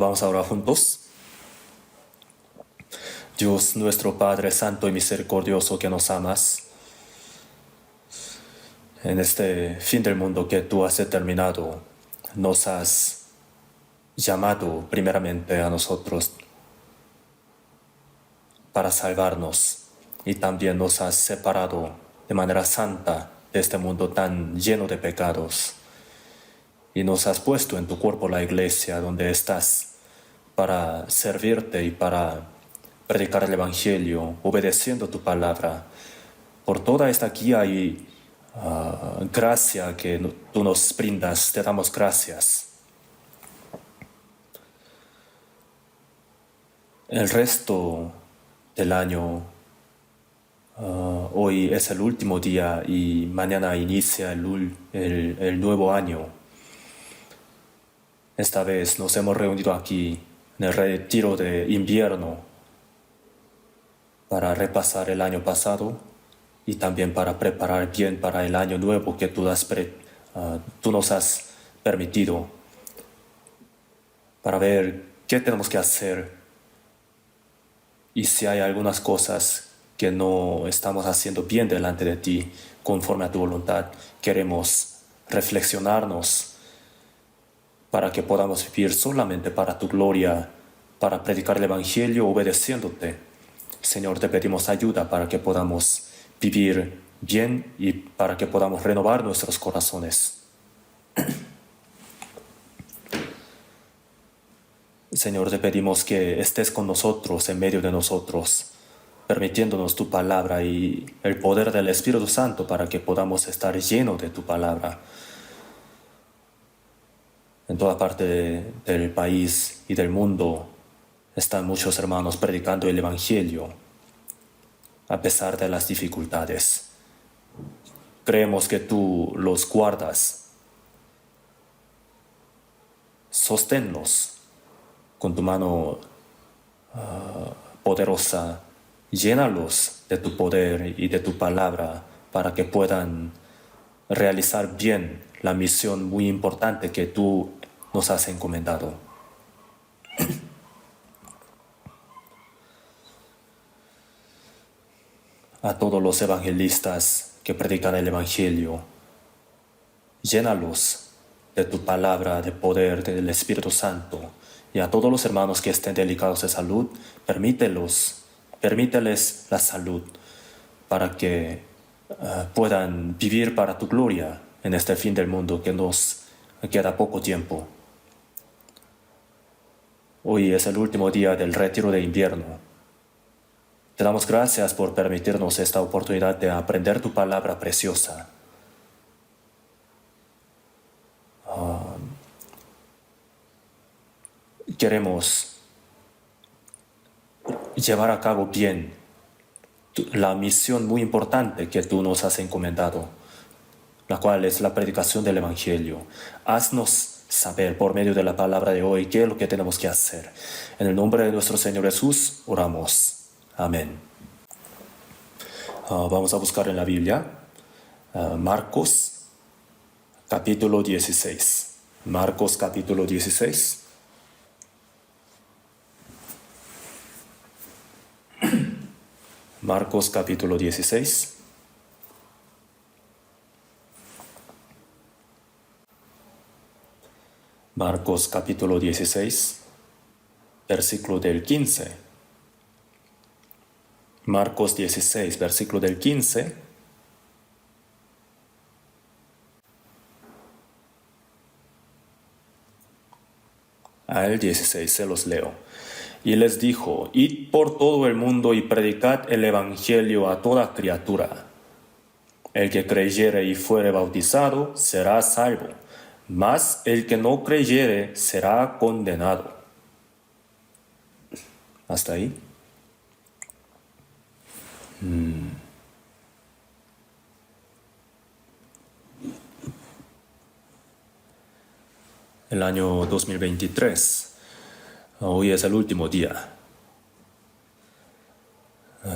Vamos ahora juntos. Dios nuestro Padre Santo y Misericordioso que nos amas, en este fin del mundo que tú has determinado, nos has llamado primeramente a nosotros para salvarnos y también nos has separado de manera santa de este mundo tan lleno de pecados y nos has puesto en tu cuerpo la iglesia donde estás para servirte y para predicar el Evangelio, obedeciendo tu palabra. Por toda esta guía y gracia que tú nos brindas, te damos gracias. El resto del año, hoy es el último día y mañana inicia el nuevo año. Esta vez nos hemos reunido aquí en el retiro de invierno para repasar el año pasado y también para preparar bien para el año nuevo que tú nos has permitido, para ver qué tenemos que hacer y si hay algunas cosas que no estamos haciendo bien delante de ti conforme a tu voluntad. Queremos reflexionarnos para que podamos vivir solamente para tu gloria, para predicar el Evangelio obedeciéndote. Señor, te pedimos ayuda para que podamos vivir bien y para que podamos renovar nuestros corazones. Señor, te pedimos que estés con nosotros, en medio de nosotros, permitiéndonos tu palabra y el poder del Espíritu Santo para que podamos estar llenos de tu palabra. En toda parte del país y del mundo están muchos hermanos predicando el Evangelio a pesar de las dificultades. Creemos que tú los guardas. Sosténlos con tu mano poderosa. Llénalos de tu poder y de tu palabra para que puedan realizar bien la misión muy importante que tú nos has encomendado. A todos los evangelistas que predican el Evangelio, llénalos de tu palabra, de poder, del Espíritu Santo. Y a todos los hermanos que estén delicados de salud, permíteles la salud para que puedan vivir para tu gloria en este fin del mundo que nos queda poco tiempo. Hoy es el último día del retiro de invierno. Te damos gracias por permitirnos esta oportunidad de aprender tu palabra preciosa. Queremos llevar a cabo bien la misión muy importante que tú nos has encomendado, la cual es la predicación del Evangelio. Haznos saber por medio de la palabra de hoy qué es lo que tenemos que hacer. En el nombre de nuestro Señor Jesús oramos. Amén. Vamos a buscar en la Biblia Marcos capítulo 16. Marcos capítulo 16. Marcos capítulo 16. Marcos capítulo 16, versículo del 15. Marcos 16, versículo del 15 al 16, se los leo. Y les dijo: id por todo el mundo y predicad el Evangelio a toda criatura. El que creyere y fuere bautizado será salvo, mas el que no creyere será condenado. ¿Hasta ahí? El año 2023, hoy es el último día.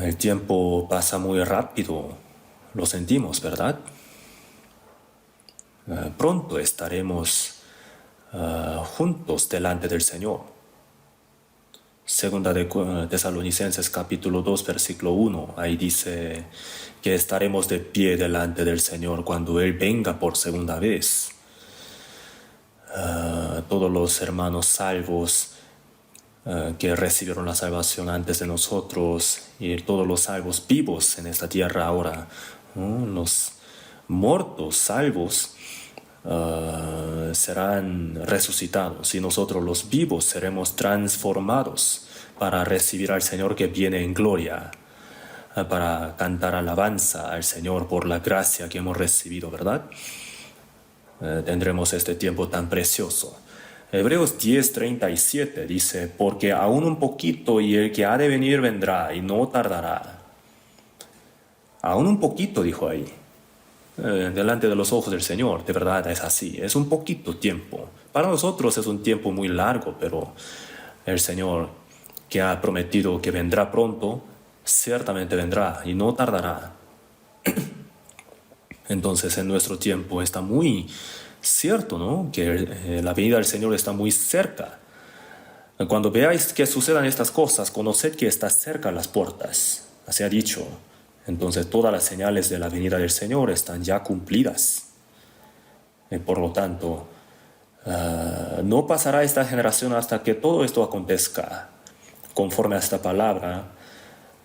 El tiempo pasa muy rápido, lo sentimos, ¿verdad? Pronto estaremos juntos delante del Señor. Segunda de Tesalonicenses capítulo 2 versículo 1, ahí dice que estaremos de pie delante del Señor cuando Él venga por segunda vez. Todos los hermanos salvos que recibieron la salvación antes de nosotros y todos los salvos vivos en esta tierra ahora, ¿no? Los muertos salvos serán resucitados y nosotros los vivos seremos transformados para recibir al Señor que viene en gloria, para cantar alabanza al Señor por la gracia que hemos recibido, ¿verdad? Tendremos este tiempo tan precioso. Hebreos 10:37 dice, porque aún un poquito y el que ha de venir vendrá y no tardará. Aún un poquito, dijo ahí, delante de los ojos del Señor, de verdad es así, es un poquito tiempo. Para nosotros es un tiempo muy largo, pero el Señor que ha prometido que vendrá pronto, ciertamente vendrá y no tardará. Entonces en nuestro tiempo está muy cierto, ¿no? Que la venida del Señor está muy cerca. Cuando veáis que sucedan estas cosas, conoced que está cerca las puertas. Así ha dicho. Entonces todas las señales de la venida del Señor están ya cumplidas. Por lo tanto, no pasará esta generación hasta que todo esto acontezca. Conforme a esta palabra,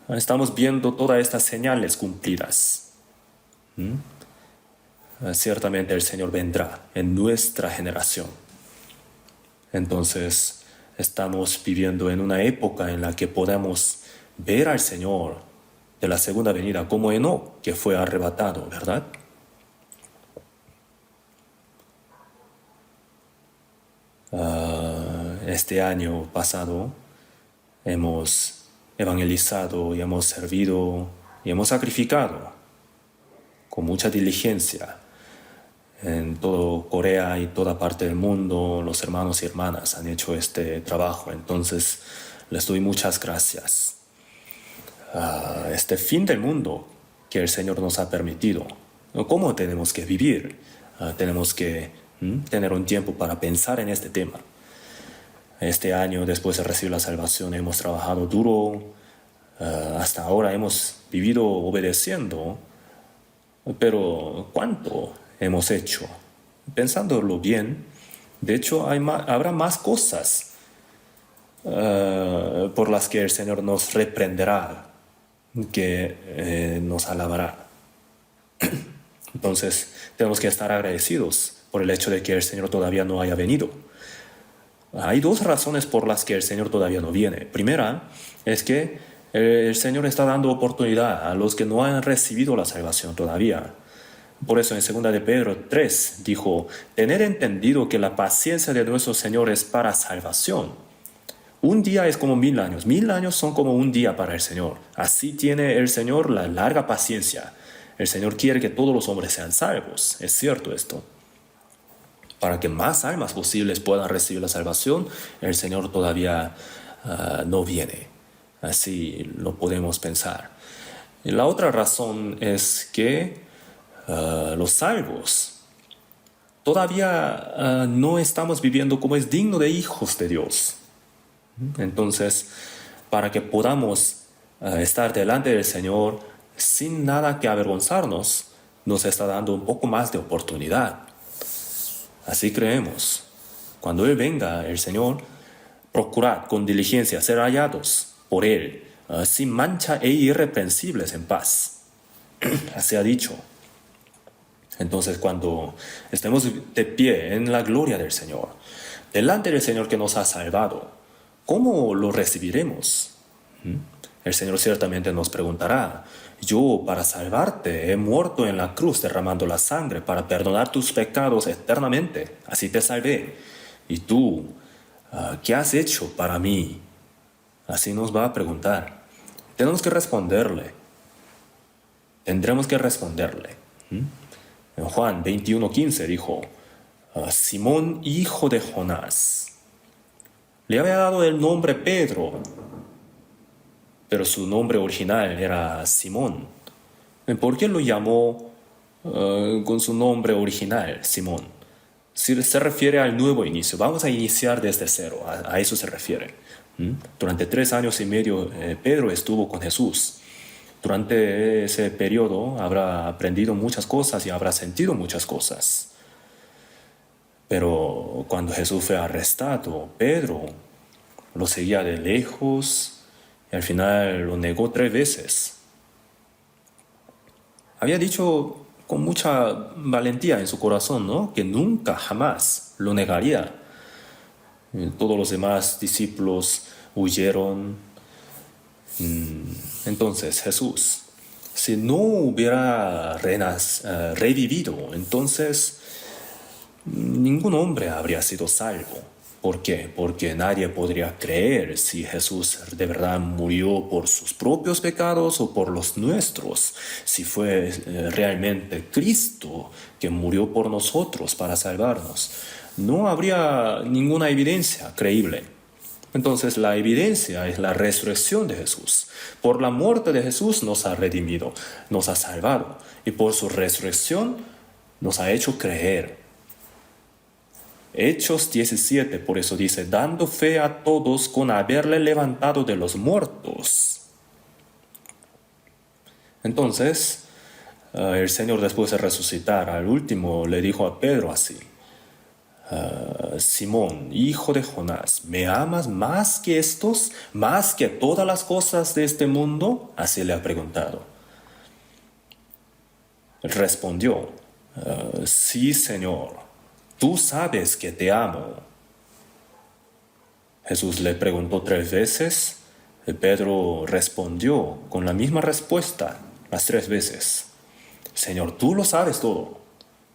estamos viendo todas estas señales cumplidas. Ciertamente el Señor vendrá en nuestra generación. Entonces, estamos viviendo en una época en la que podemos ver al Señor de la segunda venida como Enoc, que fue arrebatado, ¿verdad? Este año pasado hemos evangelizado y hemos servido y hemos sacrificado con mucha diligencia en toda Corea y toda parte del mundo. Los hermanos y hermanas han hecho este trabajo, entonces les doy muchas gracias. Este fin del mundo que el Señor nos ha permitido, ¿cómo tenemos que vivir? Tenemos que tener un tiempo para pensar en este tema. Este año, después de recibir la salvación, hemos trabajado duro. Hasta ahora hemos vivido obedeciendo. Pero ¿cuánto hemos hecho? Pensándolo bien, de hecho habrá más cosas por las que el Señor nos reprenderá que nos alabará. Entonces tenemos que estar agradecidos por el hecho de que el Señor todavía no haya venido. Hay dos razones por las que el Señor todavía no viene. Primera es que el Señor está dando oportunidad a los que no han recibido la salvación todavía. Por eso en 2 de Pedro 3 dijo, tener entendido que la paciencia de nuestro Señor es para salvación. Un día es como 1000 años. 1000 años son como un día para el Señor. Así tiene el Señor la larga paciencia. El Señor quiere que todos los hombres sean salvos. Es cierto esto. Para que más almas posibles puedan recibir la salvación, el Señor todavía no viene. Así lo podemos pensar. Y la otra razón es que los salvos todavía no estamos viviendo como es digno de hijos de Dios. Entonces, para que podamos estar delante del Señor sin nada que avergonzarnos, nos está dando un poco más de oportunidad. Así creemos. Cuando Él venga, el Señor, procurad con diligencia ser hallados por Él, sin mancha e irreprensibles en paz. Así ha dicho. Entonces, cuando estemos de pie en la gloria del Señor, delante del Señor que nos ha salvado, ¿cómo lo recibiremos? El Señor ciertamente nos preguntará, yo para salvarte he muerto en la cruz derramando la sangre para perdonar tus pecados eternamente, así te salvé. ¿Y tú, qué has hecho para mí? Así nos va a preguntar. Tenemos que responderle. Tendremos que responderle. En Juan 21:15 dijo, Simón, hijo de Jonás. Le había dado el nombre Pedro, pero su nombre original era Simón. ¿Por qué lo llamó con su nombre original, Simón? Si se refiere al nuevo inicio, vamos a iniciar desde cero, a eso se refiere. Durante 3 años y medio Pedro estuvo con Jesús. Durante ese periodo habrá aprendido muchas cosas y habrá sentido muchas cosas. Pero cuando Jesús fue arrestado, Pedro lo seguía de lejos y al final lo negó 3 veces. Había dicho con mucha valentía en su corazón, ¿no?, que nunca, jamás lo negaría. Todos los demás discípulos huyeron. Entonces Jesús, si no hubiera revivido, entonces ningún hombre habría sido salvo. ¿Por qué? Porque nadie podría creer si Jesús de verdad murió por sus propios pecados o por los nuestros, si fue realmente Cristo que murió por nosotros para salvarnos. No habría ninguna evidencia creíble. Entonces la evidencia es la resurrección de Jesús. Por la muerte de Jesús nos ha redimido, nos ha salvado, y por su resurrección nos ha hecho creer. Hechos 17, por eso dice, dando fe a todos con haberle levantado de los muertos. Entonces, el Señor, después de resucitar al último, le dijo a Pedro así: Simón, hijo de Jonás, ¿me amas más que estos, más que todas las cosas de este mundo? Así le ha preguntado. Él respondió, sí, Señor, tú sabes que te amo. Jesús le preguntó 3 veces. Pedro respondió con la misma respuesta las 3 veces. Señor, tú lo sabes todo.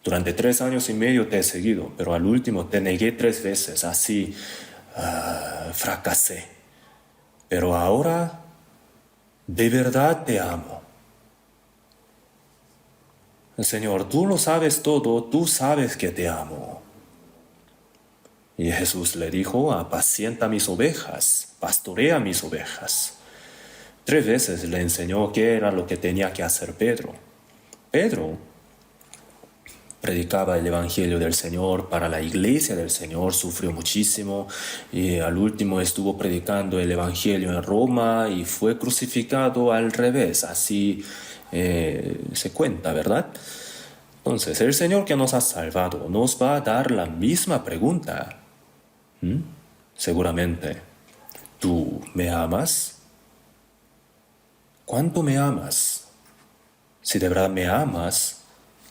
Durante 3 años y medio te he seguido, pero al último te negué 3 veces, así fracasé. Pero ahora de verdad te amo. Señor, tú lo sabes todo, tú sabes que te amo. Y Jesús le dijo, apacienta mis ovejas, pastorea mis ovejas. 3 veces le enseñó qué era lo que tenía que hacer Pedro. Pedro predicaba el Evangelio del Señor para la iglesia del Señor, sufrió muchísimo y al último estuvo predicando el Evangelio en Roma y fue crucificado al revés, así se cuenta, ¿verdad? Entonces, el Señor que nos ha salvado nos va a dar la misma pregunta. Seguramente, ¿tú me amas? ¿Cuánto me amas? Si de verdad me amas,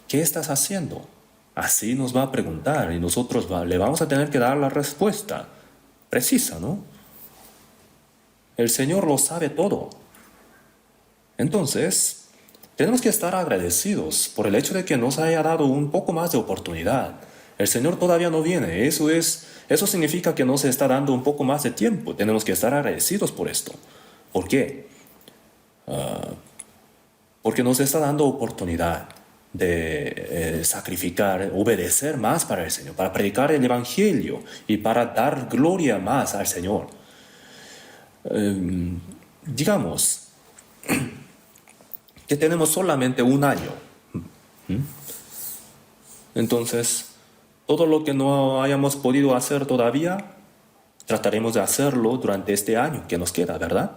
¿qué estás haciendo? Así nos va a preguntar y nosotros le vamos a tener que dar la respuesta precisa, ¿no? El Señor lo sabe todo. Entonces, tenemos que estar agradecidos por el hecho de que nos haya dado un poco más de oportunidad. El Señor todavía no viene. Eso significa que nos está dando un poco más de tiempo. Tenemos que estar agradecidos por esto. ¿Por qué? Porque nos está dando oportunidad de sacrificar, obedecer más para el Señor, para predicar el Evangelio y para dar gloria más al Señor. Digamos que tenemos solamente un año. Entonces, todo lo que no hayamos podido hacer todavía, trataremos de hacerlo durante este año que nos queda, ¿verdad?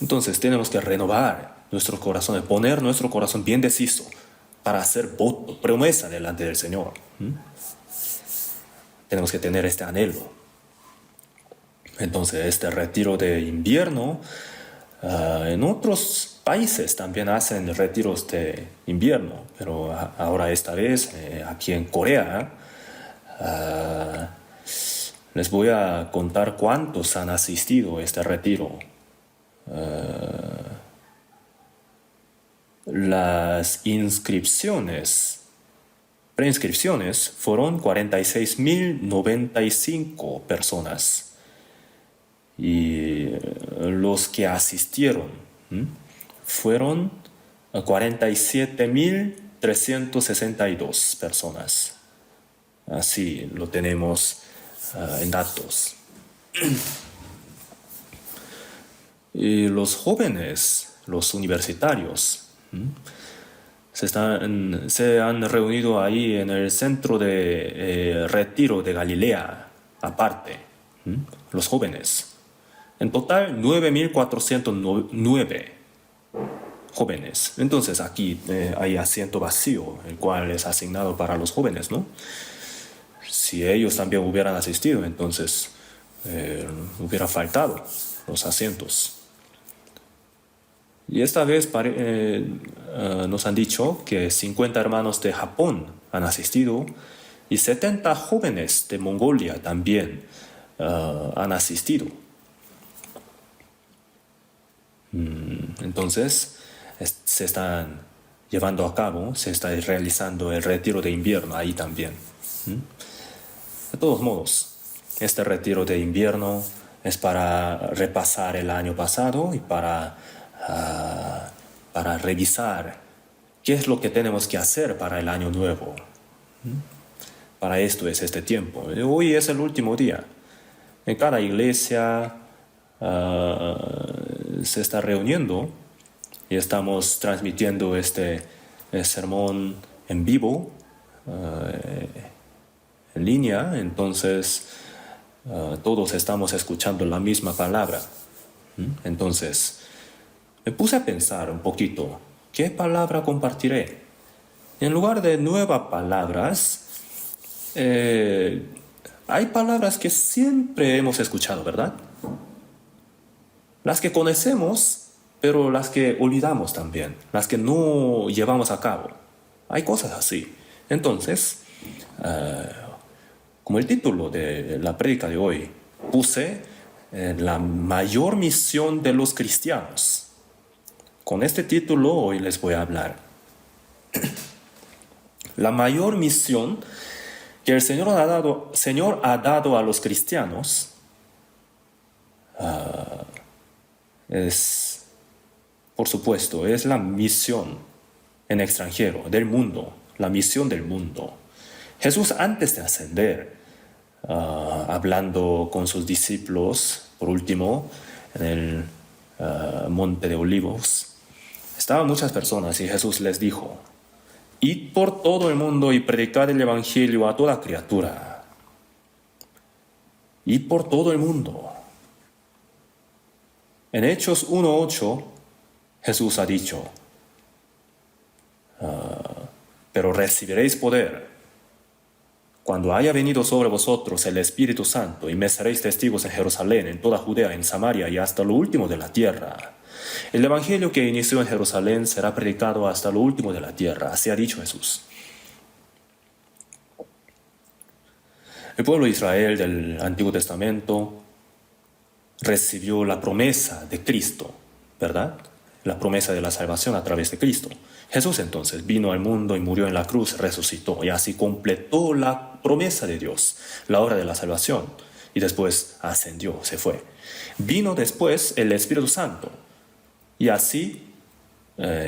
Entonces tenemos que renovar nuestros corazones, poner nuestro corazón bien deciso para hacer voto, promesa delante del Señor. Tenemos que tener este anhelo. Entonces este retiro de invierno, en otros países también hacen retiros de invierno, pero ahora esta vez aquí en Corea les voy a contar cuántos han asistido a este retiro. Las preinscripciones fueron 46.095 personas y los que asistieron fueron 47.362 personas. Así lo tenemos en datos. Y los jóvenes, los universitarios, se han reunido ahí en el centro de retiro de Galilea, aparte, los jóvenes. En total, 9.409 jóvenes. Entonces aquí hay asiento vacío, el cual es asignado para los jóvenes, ¿no? Si ellos también hubieran asistido, entonces hubiera faltado los asientos. Y esta vez nos han dicho que 50 hermanos de Japón han asistido y 70 jóvenes de Mongolia también han asistido. Entonces, se están llevando a cabo, se está realizando el retiro de invierno ahí también. De todos modos, este retiro de invierno es para repasar el año pasado y para revisar qué es lo que tenemos que hacer para el año nuevo. Para esto es este tiempo. Hoy es el último día. En cada iglesia se está reuniendo y estamos transmitiendo este sermón en vivo, en línea. Entonces todos estamos escuchando la misma palabra. Entonces me puse a pensar un poquito, ¿qué palabra compartiré? En lugar de nuevas palabras, hay palabras que siempre hemos escuchado, ¿verdad? Las que conocemos, pero las que olvidamos también, las que no llevamos a cabo. Hay cosas así. Entonces, como el título de la prédica de hoy, puse la mayor misión de los cristianos. Con este título hoy les voy a hablar. La mayor misión que el Señor ha dado a los cristianos es, por supuesto, es la misión en extranjero, del mundo, la misión del mundo. Jesús, antes de ascender, hablando con sus discípulos, por último, en el Monte de Olivos, estaban muchas personas y Jesús les dijo: id por todo el mundo y predicad el evangelio a toda criatura. Id por todo el mundo. En Hechos 1:8, Jesús ha dicho: pero recibiréis poder cuando haya venido sobre vosotros el Espíritu Santo, y me seréis testigos en Jerusalén, en toda Judea, en Samaria y hasta lo último de la tierra. El evangelio que inició en Jerusalén será predicado hasta lo último de la tierra, así ha dicho Jesús. El pueblo de Israel del Antiguo Testamento recibió la promesa de Cristo, ¿verdad? La promesa de la salvación a través de Cristo. Jesús entonces vino al mundo y murió en la cruz, resucitó y así completó la promesa de Dios, la obra de la salvación, y después ascendió, se fue. Vino después el Espíritu Santo y así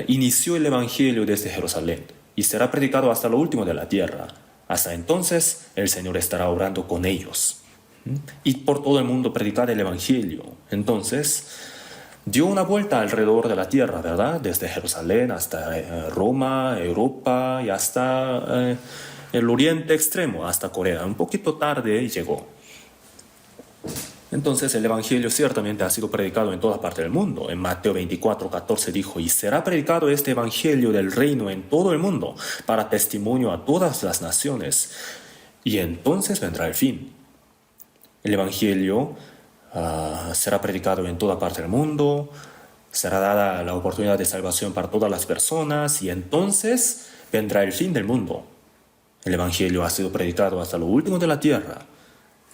inició el evangelio desde Jerusalén y será predicado hasta lo último de la tierra. Hasta entonces el Señor estará obrando con ellos. Y por todo el mundo predicar el evangelio. Entonces dio una vuelta alrededor de la tierra, ¿verdad? Desde Jerusalén hasta Roma, Europa y hasta el oriente extremo, hasta Corea. Un poquito tarde llegó. Entonces el evangelio ciertamente ha sido predicado en toda parte del mundo. En Mateo 24:14 dijo: y será predicado este evangelio del reino en todo el mundo para testimonio a todas las naciones. Y entonces vendrá el fin. El evangelio será predicado en toda parte del mundo, será dada la oportunidad de salvación para todas las personas y entonces vendrá el fin del mundo. El evangelio ha sido predicado hasta lo último de la tierra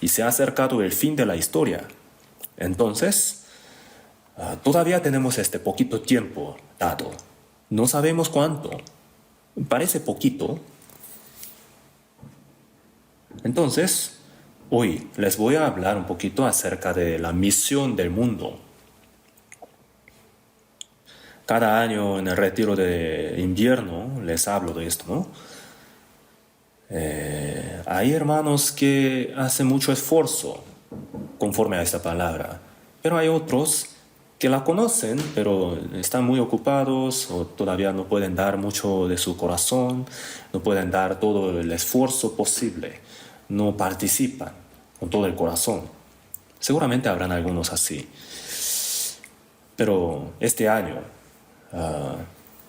y se ha acercado el fin de la historia. Entonces, todavía tenemos este poquito tiempo dado. No sabemos cuánto. Parece poquito. Entonces, hoy les voy a hablar un poquito acerca de la misión del mundo. Cada año en el retiro de invierno les hablo de esto, ¿no? Hay hermanos que hacen mucho esfuerzo conforme a esta palabra, pero hay otros que la conocen, pero están muy ocupados o todavía no pueden dar mucho de su corazón, no pueden dar todo el esfuerzo posible, no participan con todo el corazón. Seguramente habrán algunos así. Pero este año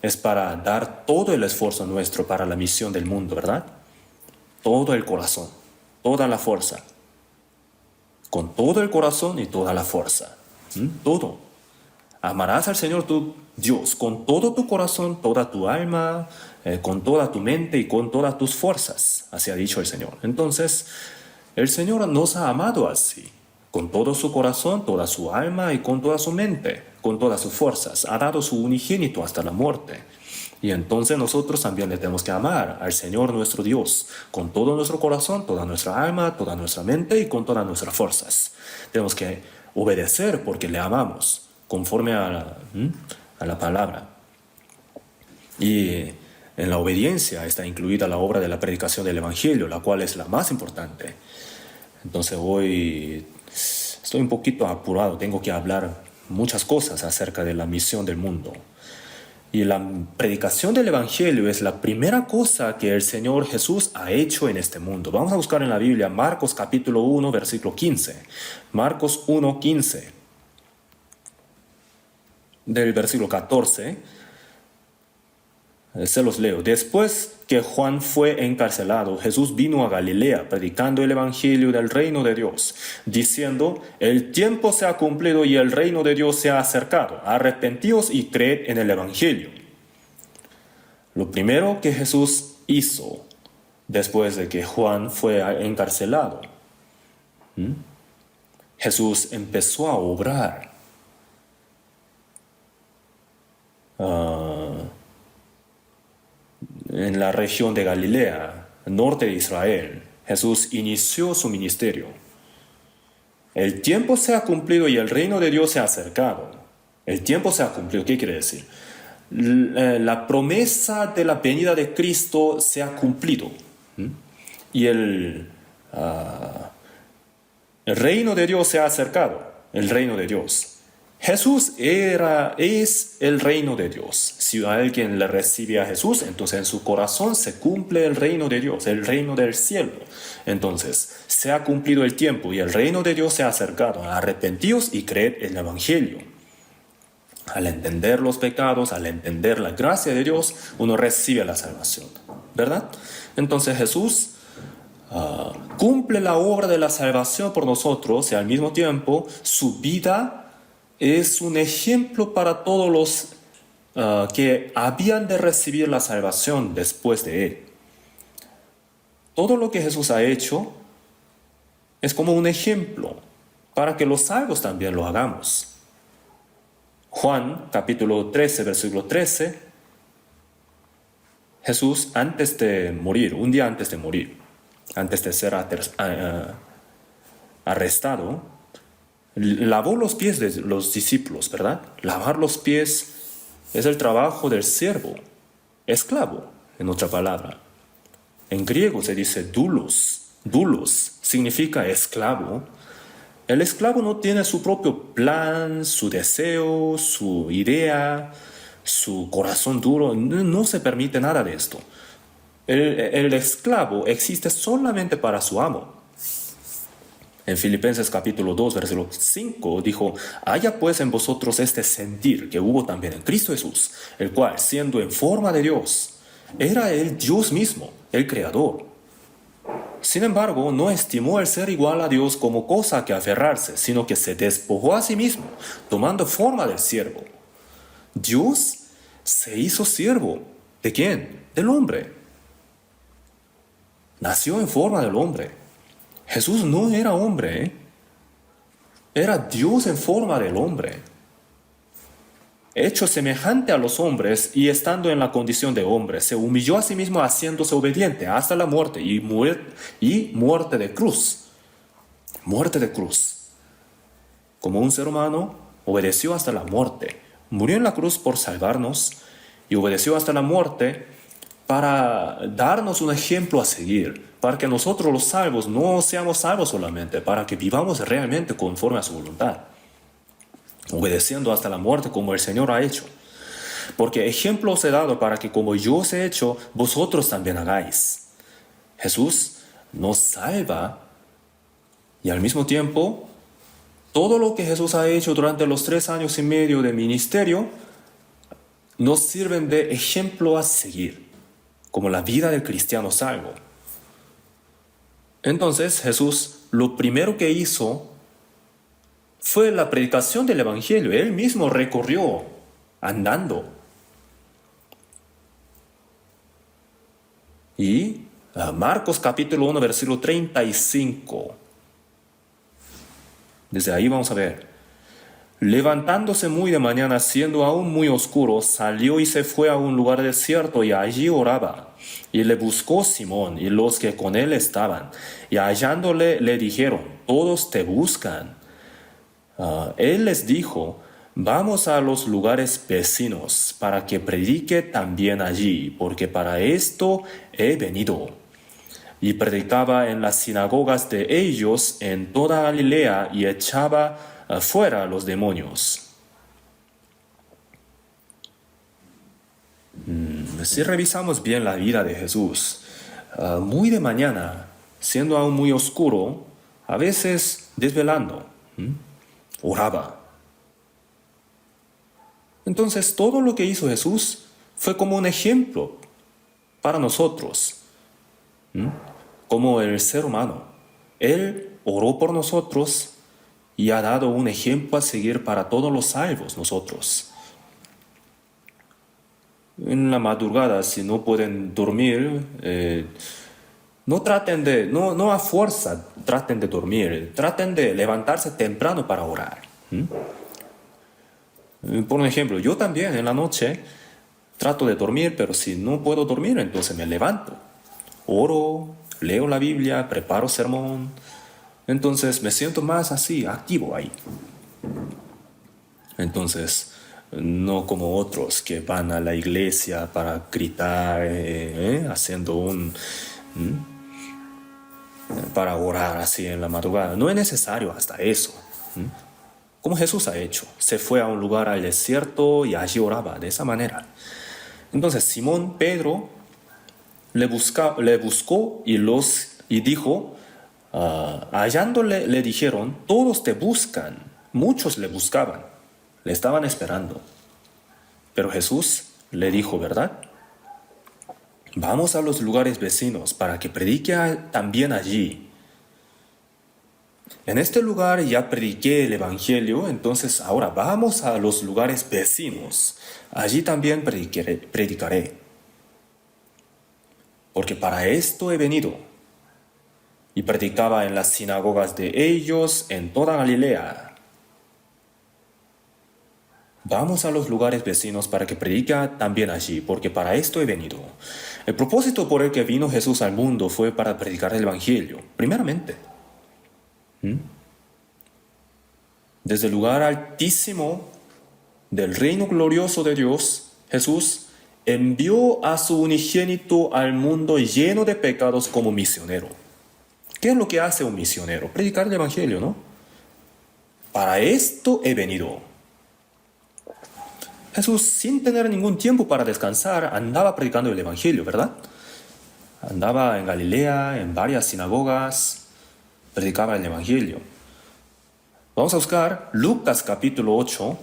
es para dar todo el esfuerzo nuestro para la misión del mundo, ¿verdad? Todo el corazón, toda la fuerza. Con todo el corazón y toda la fuerza. Todo. Amarás al Señor tu Dios con todo tu corazón, toda tu alma, con toda tu mente y con todas tus fuerzas. Así ha dicho el Señor. Entonces, el Señor nos ha amado así. Con todo su corazón, toda su alma y con toda su mente, con todas sus fuerzas. Ha dado su unigénito hasta la muerte. Y entonces nosotros también le tenemos que amar al Señor nuestro Dios, con todo nuestro corazón, toda nuestra alma, toda nuestra mente y con todas nuestras fuerzas. Tenemos que obedecer porque le amamos, conforme a la palabra. Y en la obediencia está incluida la obra de la predicación del Evangelio, la cual es la más importante. Entonces hoy estoy un poquito apurado, tengo que hablar muchas cosas acerca de la misión del mundo. Y la predicación del Evangelio es la primera cosa que el Señor Jesús ha hecho en este mundo. Vamos a buscar en la Biblia Marcos capítulo 1, versículo 15. Marcos 1, 15. Del versículo 14. Se los leo. Después que Juan fue encarcelado, Jesús vino a Galilea predicando el Evangelio del reino de Dios, diciendo: el tiempo se ha cumplido y el reino de Dios se ha acercado. Arrepentíos y creed en el Evangelio. Lo primero que Jesús hizo después de que Juan fue encarcelado, Jesús empezó a obrar. En la región de Galilea, norte de Israel, Jesús inició su ministerio. El tiempo se ha cumplido y el reino de Dios se ha acercado. El tiempo se ha cumplido, ¿qué quiere decir? La promesa de la venida de Cristo se ha cumplido. Y el reino de Dios se ha acercado. El reino de Dios. Jesús es el reino de Dios. Si alguien le recibe a Jesús, entonces en su corazón se cumple el reino de Dios, el reino del cielo. Entonces, se ha cumplido el tiempo y el reino de Dios se ha acercado. Arrepentíos y creed en el Evangelio. Al entender los pecados, al entender la gracia de Dios, uno recibe la salvación, ¿verdad? Entonces Jesús cumple la obra de la salvación por nosotros y al mismo tiempo su vida es un ejemplo para todos los que habían de recibir la salvación después de él. Todo lo que Jesús ha hecho es como un ejemplo para que los salvos también lo hagamos. Juan, capítulo 13, versículo 13, Jesús antes de morir, un día antes de morir, antes de ser arrestado, lavó los pies de los discípulos, ¿verdad? Lavar los pies es el trabajo del siervo, esclavo, en otra palabra. En griego se dice doulos. Doulos significa esclavo. El esclavo no tiene su propio plan, su deseo, su idea, su corazón duro. No se permite nada de esto. El esclavo existe solamente para su amo. En Filipenses capítulo 2, versículo 5, dijo: haya pues en vosotros este sentir que hubo también en Cristo Jesús, el cual, siendo en forma de Dios, era el Dios mismo, el Creador. Sin embargo, no estimó el ser igual a Dios como cosa a que aferrarse, sino que se despojó a sí mismo, tomando forma del siervo. Dios se hizo siervo. ¿De quién? Del hombre. Nació en forma del hombre. Jesús no era hombre, era Dios en forma del hombre. Hecho semejante a los hombres y estando en la condición de hombre, se humilló a sí mismo haciéndose obediente hasta la muerte y muerte de cruz. Muerte de cruz. Como un ser humano, obedeció hasta la muerte. Murió en la cruz por salvarnos y obedeció hasta la muerte para darnos un ejemplo a seguir, para que nosotros los salvos no seamos salvos solamente, para que vivamos realmente conforme a su voluntad. obedeciendo hasta la muerte como el Señor ha hecho. Porque ejemplo os he dado para que como yo os he hecho, vosotros también hagáis. Jesús nos salva y al mismo tiempo, todo lo que Jesús ha hecho durante los 3 años y medio de ministerio nos sirven de ejemplo a seguir, como la vida del cristiano salvo. Entonces Jesús lo primero que hizo fue la predicación del Evangelio. Él mismo recorrió andando. Y Marcos capítulo 1, versículo 35. Desde ahí vamos a ver. Levantándose muy de mañana, siendo aún muy oscuro, salió y se fue a un lugar desierto y allí oraba. Y le buscó Simón y los que con él estaban. Y hallándole le dijeron, todos te buscan. Él les dijo, vamos a los lugares vecinos para que predique también allí, porque para esto he venido. Y predicaba en las sinagogas de ellos en toda Galilea y echaba fuera a los demonios. Si revisamos bien la vida de Jesús, muy de mañana, siendo aún muy oscuro, a veces desvelando, oraba. Entonces todo lo que hizo Jesús fue como un ejemplo para nosotros, como el ser humano. Él oró por nosotros y ha dado un ejemplo a seguir para todos los salvos nosotros. En la madrugada, si no pueden dormir, no a fuerza traten de dormir, traten de levantarse temprano para orar. Por ejemplo, yo también en la noche trato de dormir, pero si no puedo dormir, entonces me levanto, oro, leo la Biblia, preparo sermón, entonces me siento más así, activo ahí. Entonces, no como otros que van a la iglesia para gritar, haciendo para orar así en la madrugada. No es necesario hasta eso. Como Jesús ha hecho. Se fue a un lugar al desierto y allí oraba de esa manera. Entonces Simón Pedro le buscó y dijo, hallándole le dijeron, todos te buscan. Muchos le buscaban, le estaban esperando. Pero Jesús le dijo, ¿verdad? Vamos a los lugares vecinos para que predique también allí. En este lugar ya prediqué el Evangelio, entonces ahora vamos a los lugares vecinos. Allí también predicaré. Porque para esto he venido. Y predicaba en las sinagogas de ellos en toda Galilea. Vamos a los lugares vecinos para que predique también allí, porque para esto he venido. El propósito por el que vino Jesús al mundo fue para predicar el Evangelio, primeramente. Desde el lugar altísimo del reino glorioso de Dios, Jesús envió a su unigénito al mundo lleno de pecados como misionero. ¿Qué es lo que hace un misionero? Predicar el Evangelio, ¿no? Para esto he venido. Jesús, sin tener ningún tiempo para descansar, andaba predicando el Evangelio, ¿verdad? Andaba en Galilea, en varias sinagogas, predicaba el Evangelio. Vamos a buscar Lucas capítulo 8.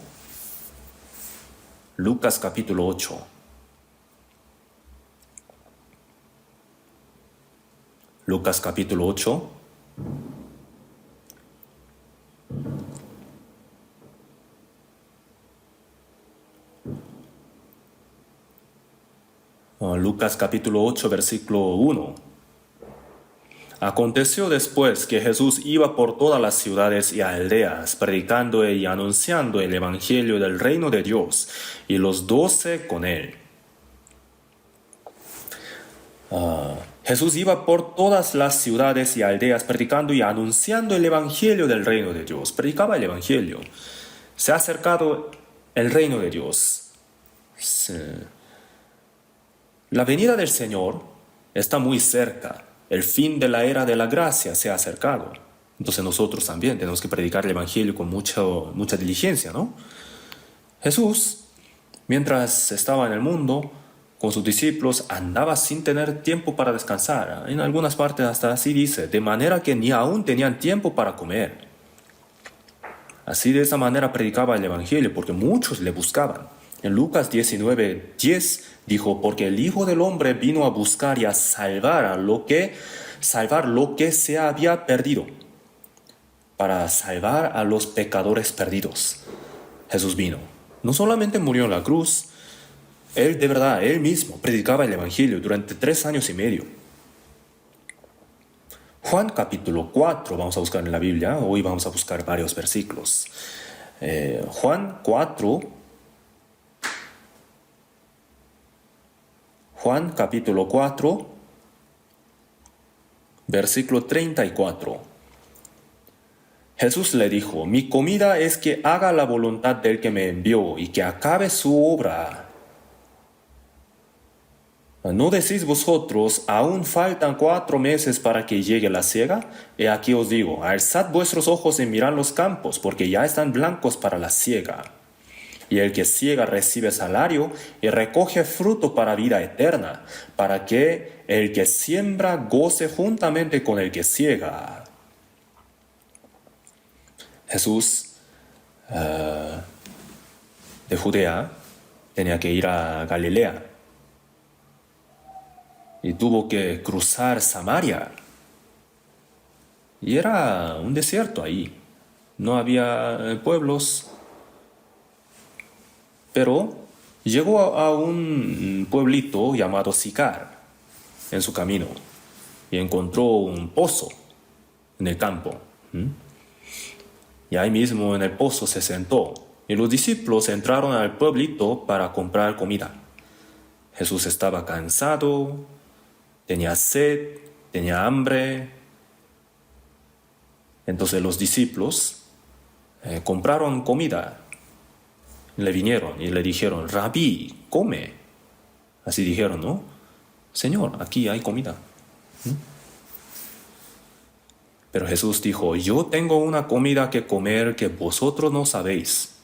Lucas capítulo 8. Lucas capítulo 8. Lucas capítulo 8, versículo 1. Aconteció después que Jesús iba por todas las ciudades y aldeas, predicando y anunciando el evangelio del reino de Dios, y los 12 con él. Jesús iba por todas las ciudades y aldeas, predicando y anunciando el evangelio del reino de Dios. Predicaba el evangelio. Se ha acercado el reino de Dios. La venida del Señor está muy cerca. El fin de la era de la gracia se ha acercado. Entonces nosotros también tenemos que predicar el Evangelio con mucha diligencia, ¿no? Jesús, mientras estaba en el mundo, con sus discípulos, andaba sin tener tiempo para descansar. En algunas partes hasta así dice, de manera que ni aún tenían tiempo para comer. Así de esa manera predicaba el Evangelio, porque muchos le buscaban. En Lucas 19:10 dijo, porque el Hijo del Hombre vino a buscar y a salvar lo que se había perdido, para salvar a los pecadores perdidos. Jesús vino. No solamente murió en la cruz, Él de verdad, Él mismo, predicaba el Evangelio durante 3 años y medio. Juan capítulo 4, vamos a buscar en la Biblia, hoy vamos a buscar varios versículos. Juan capítulo 4, versículo 34. Jesús le dijo, mi comida es que haga la voluntad del que me envió y que acabe su obra. ¿No decís vosotros, aún faltan 4 meses para que llegue la siega? He aquí os digo, alzad vuestros ojos y mirad los campos, porque ya están blancos para la siega. Y el que siega recibe salario y recoge fruto para vida eterna, para que el que siembra goce juntamente con el que siega. Jesús de Judea tenía que ir a Galilea y tuvo que cruzar Samaria. Y era un desierto ahí. No había pueblos. Pero llegó a un pueblito llamado Sicar en su camino y encontró un pozo en el campo. Y ahí mismo en el pozo se sentó. Y los discípulos entraron al pueblito para comprar comida. Jesús estaba cansado, tenía sed, tenía hambre. Entonces los discípulos compraron comida. Le vinieron y le dijeron, Rabí, come. Así dijeron, ¿no? Señor, aquí hay comida. Pero Jesús dijo, yo tengo una comida que comer que vosotros no sabéis.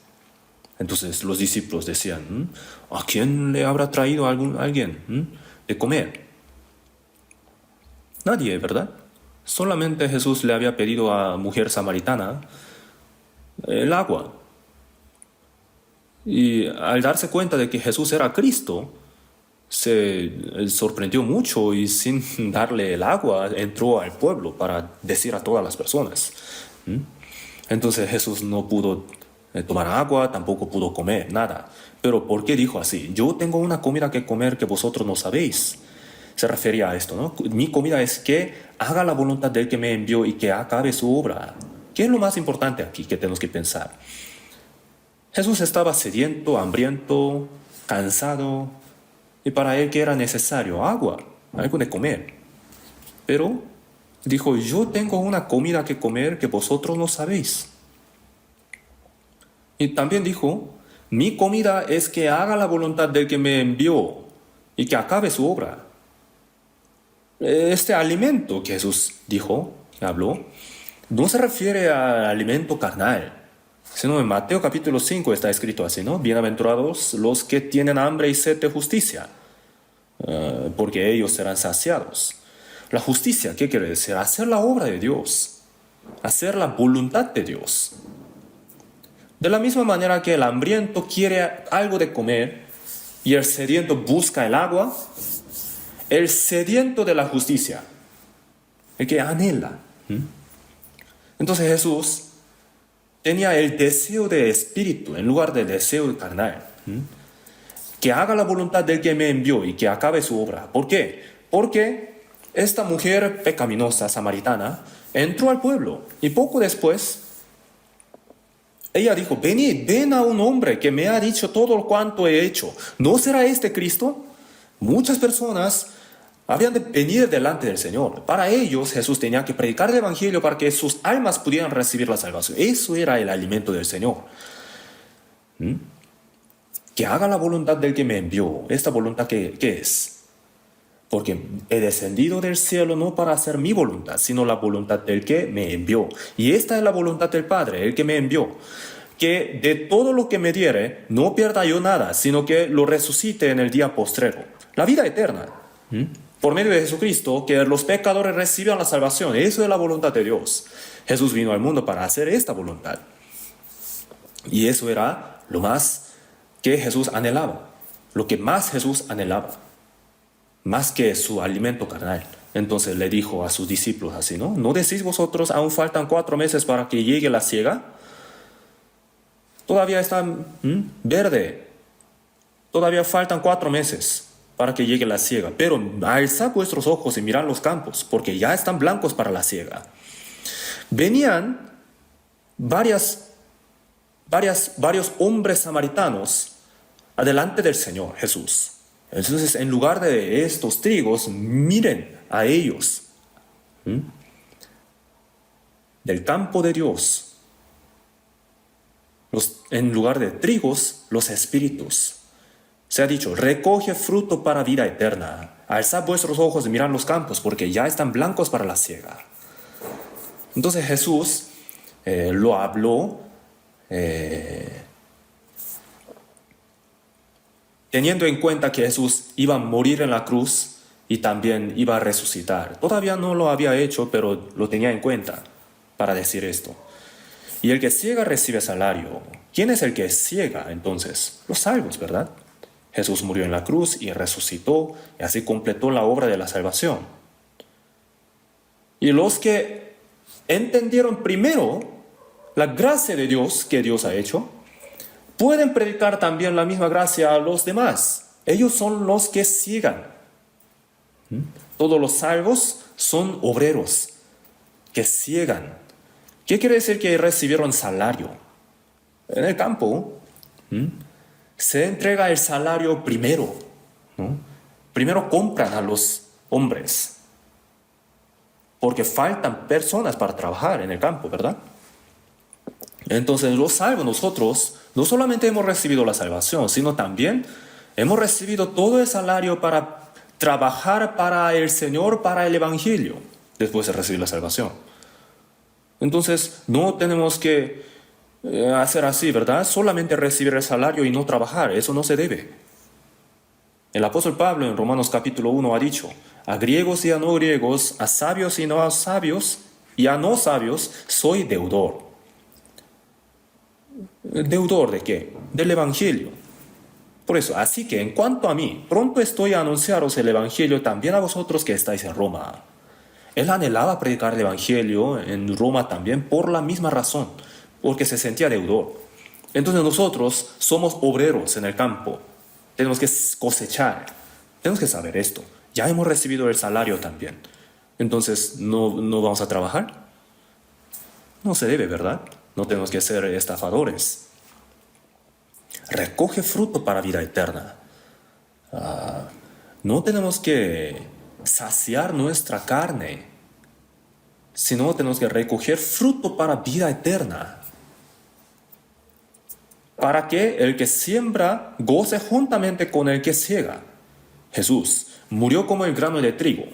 Entonces los discípulos decían, ¿a quién le habrá traído alguien de comer? Nadie, ¿verdad? Solamente Jesús le había pedido a mujer samaritana el agua. Y al darse cuenta de que Jesús era Cristo, se sorprendió mucho y sin darle el agua entró al pueblo para decir a todas las personas. Entonces Jesús no pudo tomar agua, tampoco pudo comer, nada. Pero ¿por qué dijo así? Yo tengo una comida que comer que vosotros no sabéis. Se refería a esto, ¿no? Mi comida es que haga la voluntad del que me envió y que acabe su obra. ¿Qué es lo más importante aquí que tenemos que pensar? Jesús estaba sediento, hambriento, cansado, y para él que era necesario agua, algo de comer. Pero dijo, yo tengo una comida que comer que vosotros no sabéis. Y también dijo, mi comida es que haga la voluntad del que me envió y que acabe su obra. Este alimento que Jesús dijo, que habló, no se refiere al alimento carnal, sino en Mateo capítulo 5 está escrito así, ¿no? Bienaventurados los que tienen hambre y sed de justicia, porque ellos serán saciados. La justicia, ¿qué quiere decir? Hacer la obra de Dios, hacer la voluntad de Dios. De la misma manera que el hambriento quiere algo de comer y el sediento busca el agua, el sediento de la justicia, el que anhela. Entonces Jesús tenía el deseo de espíritu en lugar del deseo carnal. Que haga la voluntad del que me envió y que acabe su obra. ¿Por qué? Porque esta mujer pecaminosa samaritana entró al pueblo y poco después ella dijo, venid, ven a un hombre que me ha dicho todo cuanto he hecho. ¿No será este Cristo? Muchas personas habían de venir delante del Señor. Para ellos Jesús tenía que predicar el Evangelio para que sus almas pudieran recibir la salvación. Eso era el alimento del Señor. Que haga la voluntad del que me envió. ¿Esta voluntad qué es? Porque he descendido del cielo no para hacer mi voluntad, sino la voluntad del que me envió. Y esta es la voluntad del Padre, el que me envió, que de todo lo que me diere no pierda yo nada, sino que lo resucite en el día postrero. La vida eterna, por medio de Jesucristo, que los pecadores reciban la salvación. Eso es la voluntad de Dios. Jesús vino al mundo para hacer esta voluntad. Y eso era lo más que Jesús anhelaba, lo que más Jesús anhelaba, más que su alimento carnal. Entonces le dijo a sus discípulos así, ¿no? ¿No decís vosotros, aún faltan 4 meses para que llegue la siega? Todavía está verde, todavía faltan 4 meses para que llegue la siega, pero alzad vuestros ojos y mirad los campos, porque ya están blancos para la siega. Venían varios hombres samaritanos adelante del Señor Jesús. Entonces, en lugar de estos trigos, miren a ellos, del campo de Dios. En lugar de trigos, los espíritus. Se ha dicho, recoge fruto para vida eterna. Alzad vuestros ojos y mirad los campos, porque ya están blancos para la siega. Entonces Jesús lo habló teniendo en cuenta que Jesús iba a morir en la cruz y también iba a resucitar. Todavía no lo había hecho, pero lo tenía en cuenta para decir esto. Y el que ciega recibe salario. ¿Quién es el que ciega entonces? Los salvos, ¿verdad? Jesús murió en la cruz y resucitó, y así completó la obra de la salvación. Y los que entendieron primero la gracia de Dios que Dios ha hecho, pueden predicar también la misma gracia a los demás. Ellos son los que ciegan. Todos los salvos son obreros que ciegan. ¿Qué quiere decir que recibieron salario? En el campo se entrega el salario primero, ¿no? Primero compran a los hombres, porque faltan personas para trabajar en el campo, ¿verdad? Entonces los salvos, nosotros no solamente hemos recibido la salvación, sino también hemos recibido todo el salario para trabajar para el Señor, para el Evangelio, después de recibir la salvación. Entonces no tenemos que hacer así, ¿verdad? Solamente recibir el salario y no trabajar, eso no se debe. El apóstol Pablo en Romanos capítulo 1 ha dicho, a griegos y a no griegos, a sabios y no a sabios, y a no sabios, soy deudor. ¿Deudor de qué? Del Evangelio. Por eso, así que en cuanto a mí, pronto estoy a anunciaros el Evangelio también a vosotros que estáis en Roma. Él anhelaba predicar el Evangelio en Roma también por la misma razón, porque se sentía deudor. Entonces nosotros somos obreros en el campo, tenemos que cosechar, tenemos que saber esto. Ya hemos recibido el salario también. Entonces, ¿no vamos a trabajar? No se debe, ¿verdad? No tenemos que ser estafadores. Recoge fruto para vida eterna. No tenemos que saciar nuestra carne, sino tenemos que recoger fruto para vida eterna. Para que el que siembra goce juntamente con el que ciega. Jesús murió como el grano de trigo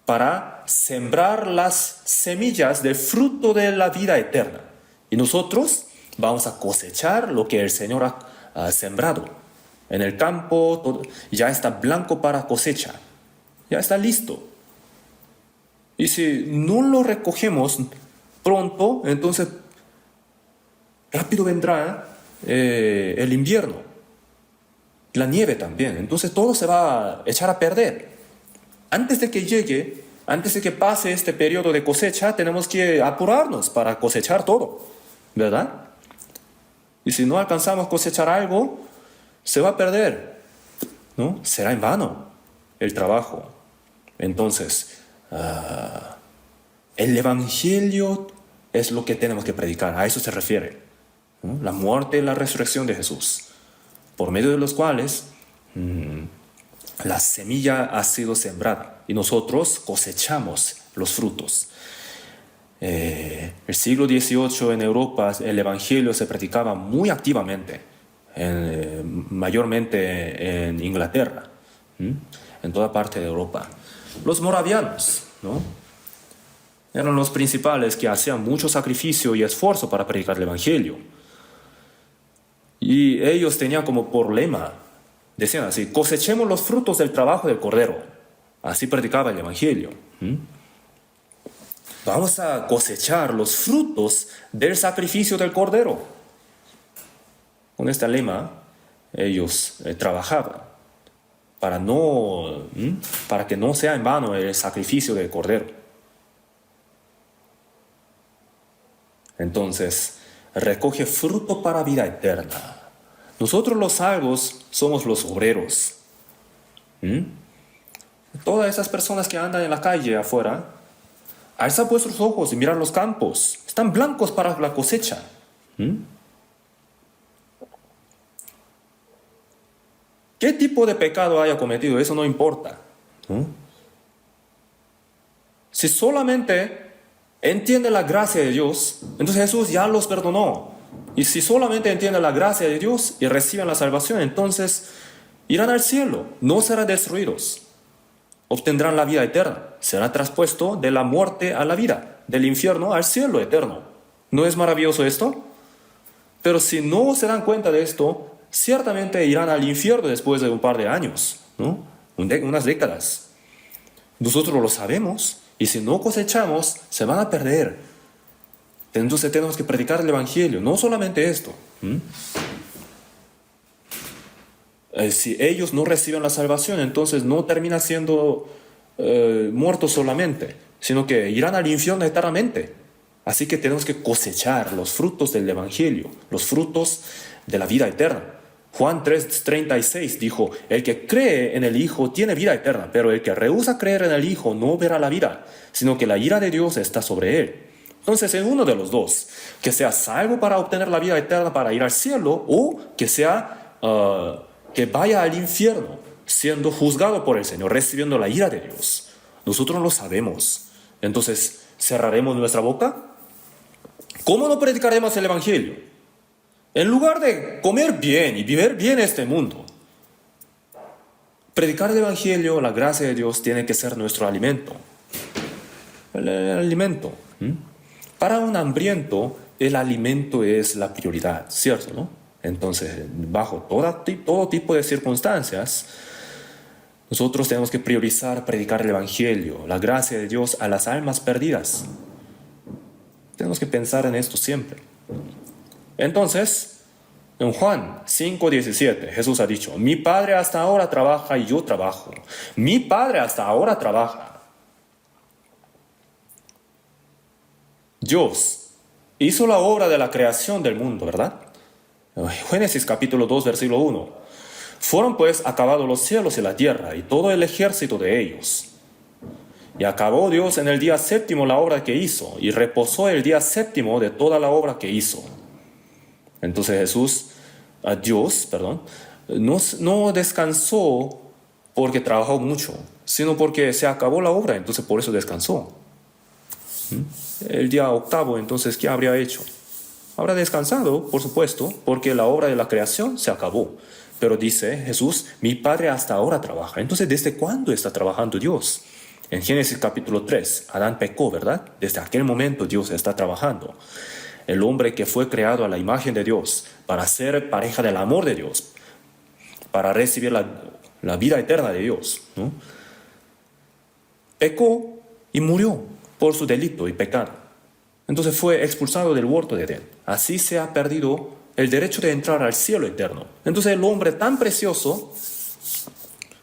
para sembrar las semillas del fruto de la vida eterna. Y nosotros vamos a cosechar lo que el Señor ha sembrado. En el campo ya está blanco para cosecha. Ya está listo. Y si no lo recogemos pronto, entonces rápido vendrá el invierno. La nieve también. Entonces todo se va a echar a perder. Antes de que llegue, antes de que pase este periodo de cosecha, tenemos que apurarnos para cosechar todo, ¿verdad? Y si no alcanzamos a cosechar algo, se va a perder, ¿no? Será en vano el trabajo. Entonces, el Evangelio es lo que tenemos que predicar, a eso se refiere, ¿no? La muerte y la resurrección de Jesús, por medio de los cuales la semilla ha sido sembrada y nosotros cosechamos los frutos. El siglo XVIII en Europa el Evangelio se predicaba muy activamente, mayormente en Inglaterra. en toda parte de Europa. Los moravianos, ¿no? Eran los principales que hacían mucho sacrificio y esfuerzo para predicar el Evangelio. Y ellos tenían como por lema, decían así: cosechemos los frutos del trabajo del Cordero. Así predicaba el Evangelio. Vamos a cosechar los frutos del sacrificio del Cordero. Con este lema, ellos trabajaban para que no sea en vano el sacrificio del Cordero. Entonces, recoge fruto para vida eterna. Nosotros los salvos somos los obreros. Todas esas personas que andan en la calle afuera, alza vuestros ojos y mirad los campos. Están blancos para la cosecha. ¿Qué tipo de pecado haya cometido? Eso no importa. Si solamente entiende la gracia de Dios, entonces Jesús ya los perdonó. Y si solamente entienden la gracia de Dios y reciben la salvación, entonces irán al cielo, no serán destruidos. Obtendrán la vida eterna. Será traspuesto de la muerte a la vida, del infierno al cielo eterno. ¿No es maravilloso esto? Pero si no se dan cuenta de esto, ciertamente irán al infierno después de un par de años, ¿no? Unas décadas. Nosotros lo sabemos, y si no cosechamos, se van a perder. Entonces tenemos que predicar el Evangelio, no solamente esto. Si ellos no reciben la salvación, entonces no termina siendo muertos solamente, sino que irán al infierno eternamente. Así que tenemos que cosechar los frutos del Evangelio, los frutos de la vida eterna. Juan 3:36 dijo: el que cree en el Hijo tiene vida eterna, pero el que rehúsa creer en el Hijo no verá la vida, sino que la ira de Dios está sobre él. Entonces, es uno de los dos: que sea salvo para obtener la vida eterna, para ir al cielo, o que sea que vaya al infierno, siendo juzgado por el Señor, recibiendo la ira de Dios. Nosotros lo sabemos. Entonces, ¿cerraremos nuestra boca? ¿Cómo no predicaremos el Evangelio? En lugar de comer bien y vivir bien este mundo, predicar el Evangelio, la gracia de Dios, tiene que ser nuestro alimento. El alimento. Para un hambriento, el alimento es la prioridad, ¿cierto, no? Entonces, bajo todo tipo de circunstancias, nosotros tenemos que priorizar predicar el Evangelio, la gracia de Dios a las almas perdidas. Tenemos que pensar en esto siempre. Entonces, en Juan 5:17, Jesús ha dicho: mi Padre hasta ahora trabaja y yo trabajo. Mi Padre hasta ahora trabaja. Dios hizo la obra de la creación del mundo, ¿verdad? Génesis capítulo 2, versículo 1. Fueron pues acabados los cielos y la tierra y todo el ejército de ellos. Y acabó Dios en el día séptimo la obra que hizo, y reposó el día séptimo de toda la obra que hizo. Entonces Dios, no descansó porque trabajó mucho, sino porque se acabó la obra, entonces por eso descansó. El día octavo, entonces, ¿qué habría hecho? Habrá descansado, por supuesto, porque la obra de la creación se acabó. Pero dice Jesús: mi Padre hasta ahora trabaja. Entonces, ¿desde cuándo está trabajando Dios? En Génesis capítulo 3, Adán pecó, ¿verdad? Desde aquel momento Dios está trabajando. El hombre que fue creado a la imagen de Dios, para ser pareja del amor de Dios, para recibir la vida eterna de Dios, ¿no? Pecó y murió por su delito y pecado. Entonces fue expulsado del huerto de Edén. Así se ha perdido el derecho de entrar al cielo eterno. Entonces el hombre tan precioso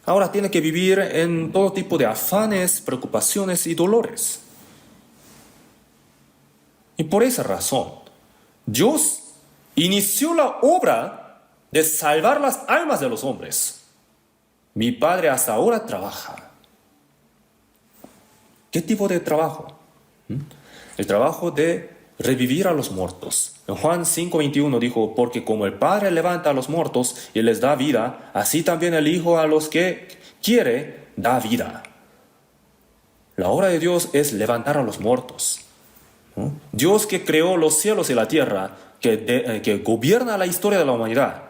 ahora tiene que vivir en todo tipo de afanes, preocupaciones y dolores. Y por esa razón, Dios inició la obra de salvar las almas de los hombres. Mi Padre hasta ahora trabaja. ¿Qué tipo de trabajo? El trabajo de revivir a los muertos. En Juan 5:21 dijo: porque como el Padre levanta a los muertos y les da vida, así también el Hijo a los que quiere da vida. La obra de Dios es levantar a los muertos. Dios, que creó los cielos y la tierra, que gobierna la historia de la humanidad,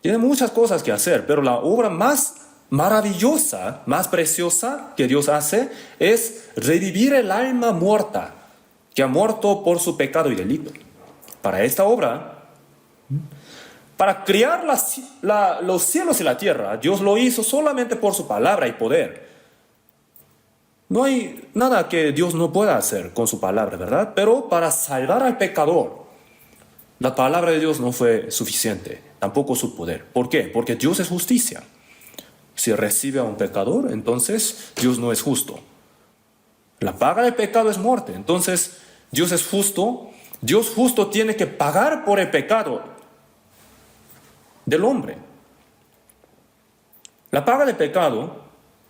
tiene muchas cosas que hacer, pero la obra más maravillosa, más preciosa que Dios hace es revivir el alma muerta que ha muerto por su pecado y delito. Para esta obra, para crear los cielos y la tierra, Dios lo hizo solamente por su palabra y poder. No hay nada que Dios no pueda hacer con su palabra, ¿verdad? Pero para salvar al pecador, la palabra de Dios no fue suficiente, tampoco su poder. ¿Por qué? Porque Dios es justicia. Si recibe a un pecador, entonces Dios no es justo. La paga del pecado es muerte. Entonces, Dios es justo. Dios justo tiene que pagar por el pecado del hombre. La paga del pecado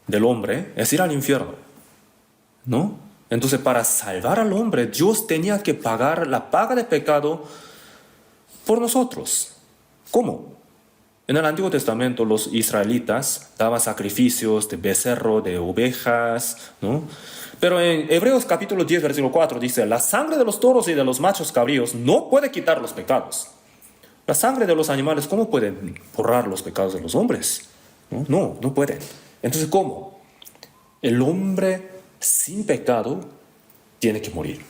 del hombre es ir al infierno, ¿no? Entonces, para salvar al hombre, Dios tenía que pagar la paga del pecado por nosotros. ¿Cómo? En el Antiguo Testamento los israelitas daban sacrificios de becerro, de ovejas, ¿no? Pero en Hebreos capítulo 10, versículo 4 dice, la sangre de los toros y de los machos cabríos no puede quitar los pecados. La sangre de los animales, ¿cómo pueden borrar los pecados de los hombres? No pueden. Entonces, ¿cómo? El hombre sin pecado tiene que morir.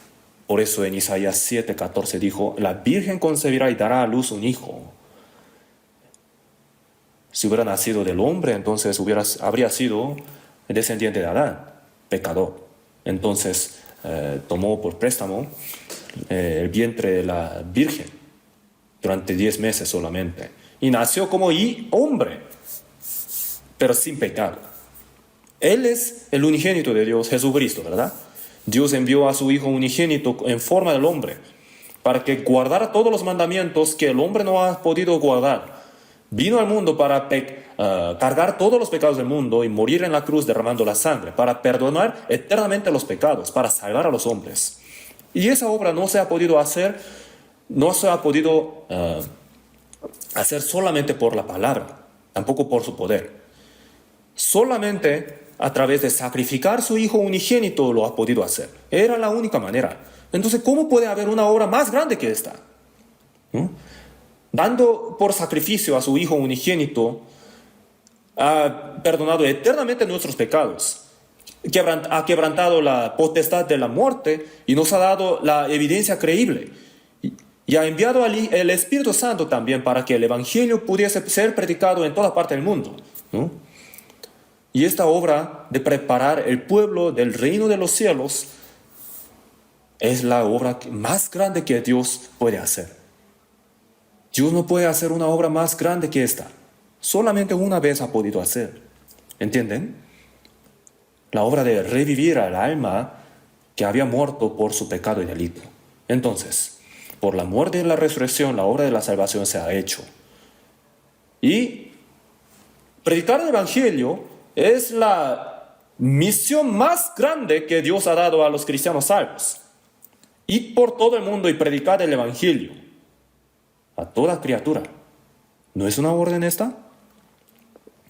Por eso en Isaías 7:14 dijo, la Virgen concebirá y dará a luz un hijo. Si hubiera nacido del hombre, entonces habría sido descendiente de Adán, pecador. Entonces tomó por préstamo el vientre de la Virgen durante 10 meses solamente. Y nació como hombre, pero sin pecado. Él es el unigénito de Dios, Jesucristo, ¿verdad? Dios envió a su Hijo unigénito en forma del hombre para que guardara todos los mandamientos que el hombre no ha podido guardar. Vino al mundo para cargar todos los pecados del mundo y morir en la cruz derramando la sangre, para perdonar eternamente los pecados, para salvar a los hombres. Y esa obra no se ha podido hacer solamente por la palabra, tampoco por su poder. Solamente a través de sacrificar su Hijo unigénito lo ha podido hacer. Era la única manera. Entonces, ¿cómo puede haber una obra más grande que esta? Dando por sacrificio a su Hijo unigénito, ha perdonado eternamente nuestros pecados, ha quebrantado la potestad de la muerte y nos ha dado la evidencia creíble. Y ha enviado el Espíritu Santo también para que el Evangelio pudiese ser predicado en toda parte del mundo, ¿no? Y esta obra de preparar el pueblo del reino de los cielos es la obra más grande que Dios puede hacer. Dios no puede hacer una obra más grande que esta. Solamente una vez ha podido hacer. ¿Entienden? La obra de revivir al alma que había muerto por su pecado y delito. Entonces, por la muerte y la resurrección, la obra de la salvación se ha hecho. Y predicar el Evangelio es la misión más grande que Dios ha dado a los cristianos salvos. Ir por todo el mundo y predicar el Evangelio a toda criatura. ¿No es una orden esta?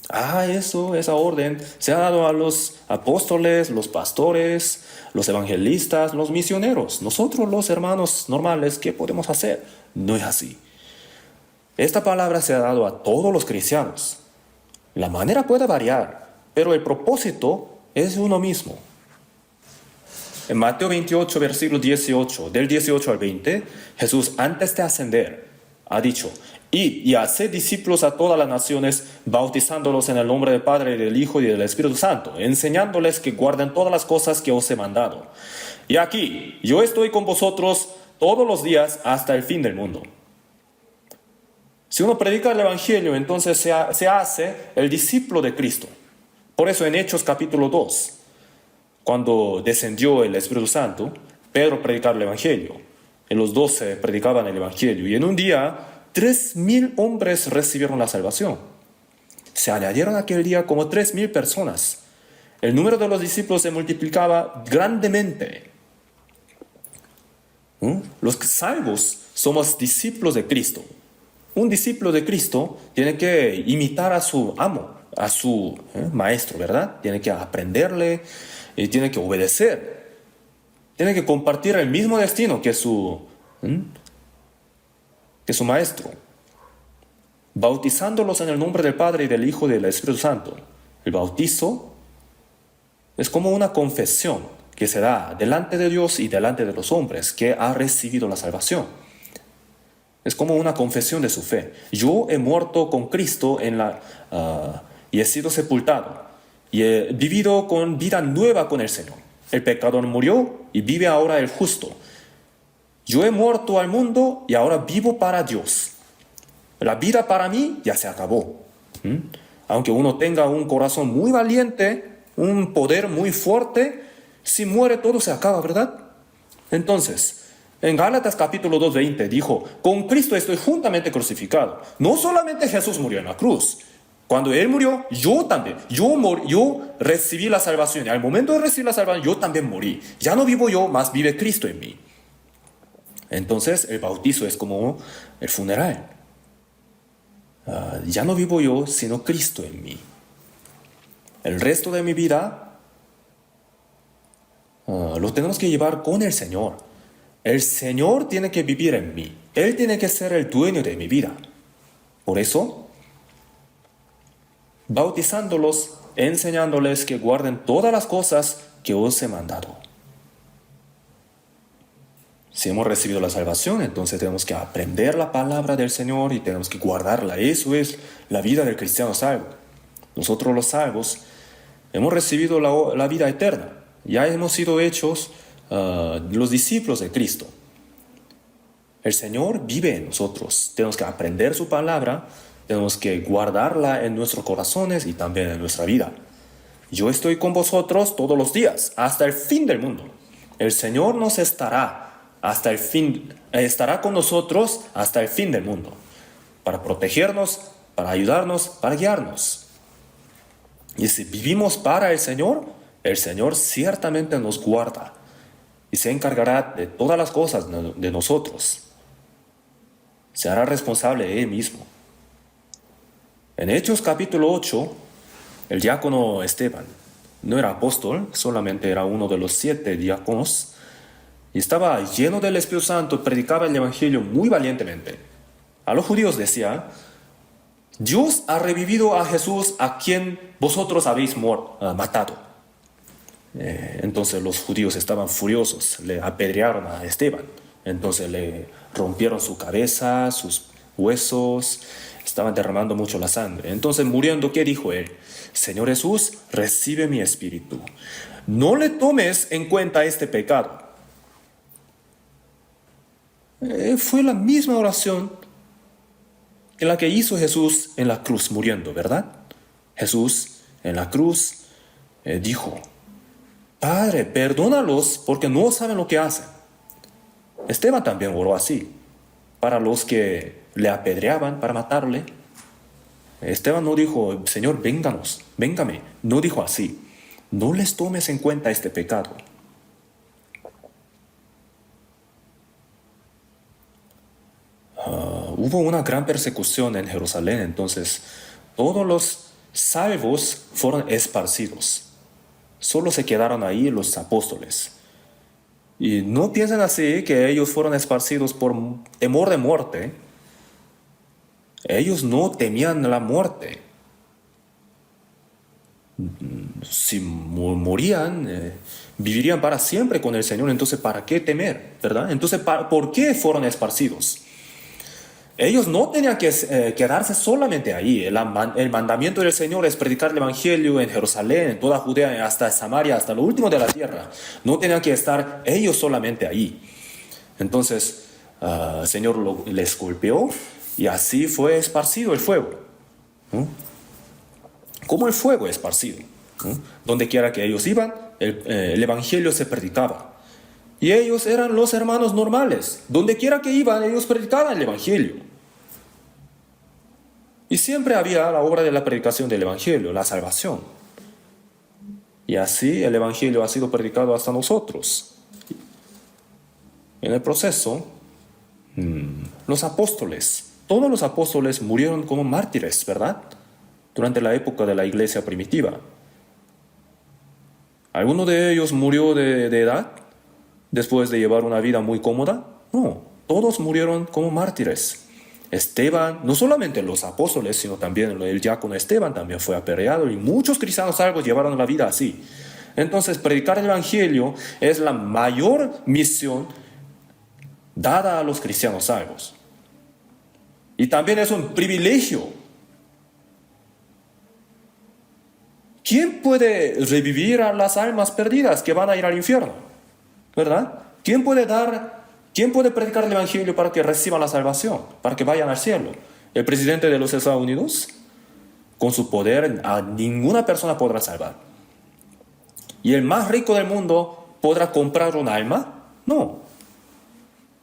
Esa orden se ha dado a los apóstoles, los pastores, los evangelistas, los misioneros. Nosotros los hermanos normales, ¿qué podemos hacer? No es así. Esta palabra se ha dado a todos los cristianos. La manera puede variar, pero el propósito es uno mismo. En Mateo 28, versículo 18, del 18 al 20, Jesús, antes de ascender, ha dicho, id y haced discípulos a todas las naciones, bautizándolos en el nombre del Padre, del Hijo y del Espíritu Santo, enseñándoles que guarden todas las cosas que os he mandado. Y aquí, yo estoy con vosotros todos los días hasta el fin del mundo. Si uno predica el Evangelio, entonces se hace el discípulo de Cristo. Por eso en Hechos capítulo 2, cuando descendió el Espíritu Santo, Pedro predicaba el Evangelio. En los 12 predicaban el Evangelio. Y en un día, 3,000 hombres recibieron la salvación. Se añadieron aquel día como 3,000 personas. El número de los discípulos se multiplicaba grandemente. Los salvos somos discípulos de Cristo. Un discípulo de Cristo tiene que imitar a su amo, a su maestro, ¿verdad? Tiene que aprenderle y tiene que obedecer. Tiene que compartir el mismo destino que su maestro. Bautizándolos en el nombre del Padre y del Hijo y del Espíritu Santo. El bautizo es como una confesión que se da delante de Dios y delante de los hombres que ha recibido la salvación. Es como una confesión de su fe. Yo he muerto con Cristo y he sido sepultado y he vivido con vida nueva con el Señor. El pecador murió y vive ahora el justo. Yo he muerto al mundo y ahora vivo para Dios. La vida para mí ya se acabó. Aunque uno tenga un corazón muy valiente, un poder muy fuerte, si muere todo se acaba, ¿verdad? Entonces, en Gálatas capítulo 2:20 dijo, con Cristo estoy juntamente crucificado. No solamente Jesús murió en la cruz. Cuando Él murió, yo también. Yo recibí la salvación. Y al momento de recibir la salvación, yo también morí. Ya no vivo yo, más vive Cristo en mí. Entonces, el bautizo es como el funeral. Ya no vivo yo, sino Cristo en mí. El resto de mi vida lo tenemos que llevar con el Señor. El Señor tiene que vivir en mí. Él tiene que ser el dueño de mi vida. Por eso, bautizándolos, enseñándoles que guarden todas las cosas que os he mandado. Si hemos recibido la salvación, entonces tenemos que aprender la palabra del Señor y tenemos que guardarla. Eso es la vida del cristiano salvo. Nosotros los salvos hemos recibido la vida eterna. Ya hemos sido hechos los discípulos de Cristo. El Señor vive en nosotros. Tenemos que aprender su palabra, tenemos que guardarla en nuestros corazones y también en nuestra vida. Yo estoy con vosotros todos los días, hasta el fin del mundo. El Señor nos estará con nosotros hasta el fin del mundo, para protegernos, para ayudarnos, para guiarnos. Y si vivimos para el Señor ciertamente nos guarda y se encargará de todas las cosas de nosotros. Se hará responsable de Él mismo. En Hechos capítulo 8, el diácono Esteban no era apóstol, solamente era uno de los 7 diáconos, y estaba lleno del Espíritu Santo, predicaba el Evangelio muy valientemente. A los judíos decía, Dios ha revivido a Jesús a quien vosotros habéis matado. Entonces los judíos estaban furiosos, le apedrearon a Esteban. Entonces le rompieron su cabeza, sus huesos, estaban derramando mucho la sangre. Entonces muriendo, ¿qué dijo él? Señor Jesús, recibe mi espíritu. No le tomes en cuenta este pecado. Fue la misma oración en la que hizo Jesús en la cruz muriendo, ¿verdad? Jesús en la cruz dijo, Padre, perdónalos porque no saben lo que hacen. Esteban también oró así. Para los que le apedreaban para matarle, Esteban no dijo, Señor, véngame. No dijo así. No les tomes en cuenta este pecado. Hubo una gran persecución en Jerusalén, entonces todos los salvos fueron esparcidos. Solo se quedaron ahí los apóstoles. Y no piensen así que ellos fueron esparcidos por temor de muerte. Ellos no temían la muerte. Si morían, vivirían para siempre con el Señor. Entonces, ¿para qué temer? ¿Verdad? Entonces, ¿por qué fueron esparcidos? Ellos no tenían que quedarse solamente ahí. El mandamiento del Señor es predicar el Evangelio en Jerusalén, en toda Judea, hasta Samaria, hasta lo último de la tierra. No tenían que estar ellos solamente ahí. Entonces, el Señor les golpeó y así fue esparcido el fuego. Como el fuego esparcido. Donde quiera que ellos iban, el Evangelio se predicaba. Y ellos eran los hermanos normales. Donde quiera que iban, ellos predicaban el Evangelio. Y siempre había la obra de la predicación del Evangelio, la salvación. Y así el Evangelio ha sido predicado hasta nosotros. En el proceso, los apóstoles, todos los apóstoles murieron como mártires, ¿verdad? Durante la época de la iglesia primitiva. ¿Alguno de ellos murió de edad? Después de llevar una vida muy cómoda. No, todos murieron como mártires. Esteban, no solamente los apóstoles, sino también el diácono Esteban también fue apedreado y muchos cristianos salvos llevaron la vida así. Entonces, predicar el Evangelio es la mayor misión dada a los cristianos salvos. Y también es un privilegio. ¿Quién puede revivir a las almas perdidas que van a ir al infierno? ¿Verdad? ¿Quién puede predicar el Evangelio para que reciban la salvación, para que vayan al cielo? ¿El presidente de los Estados Unidos? Con su poder a ninguna persona podrá salvar. ¿Y el más rico del mundo podrá comprar un alma? No.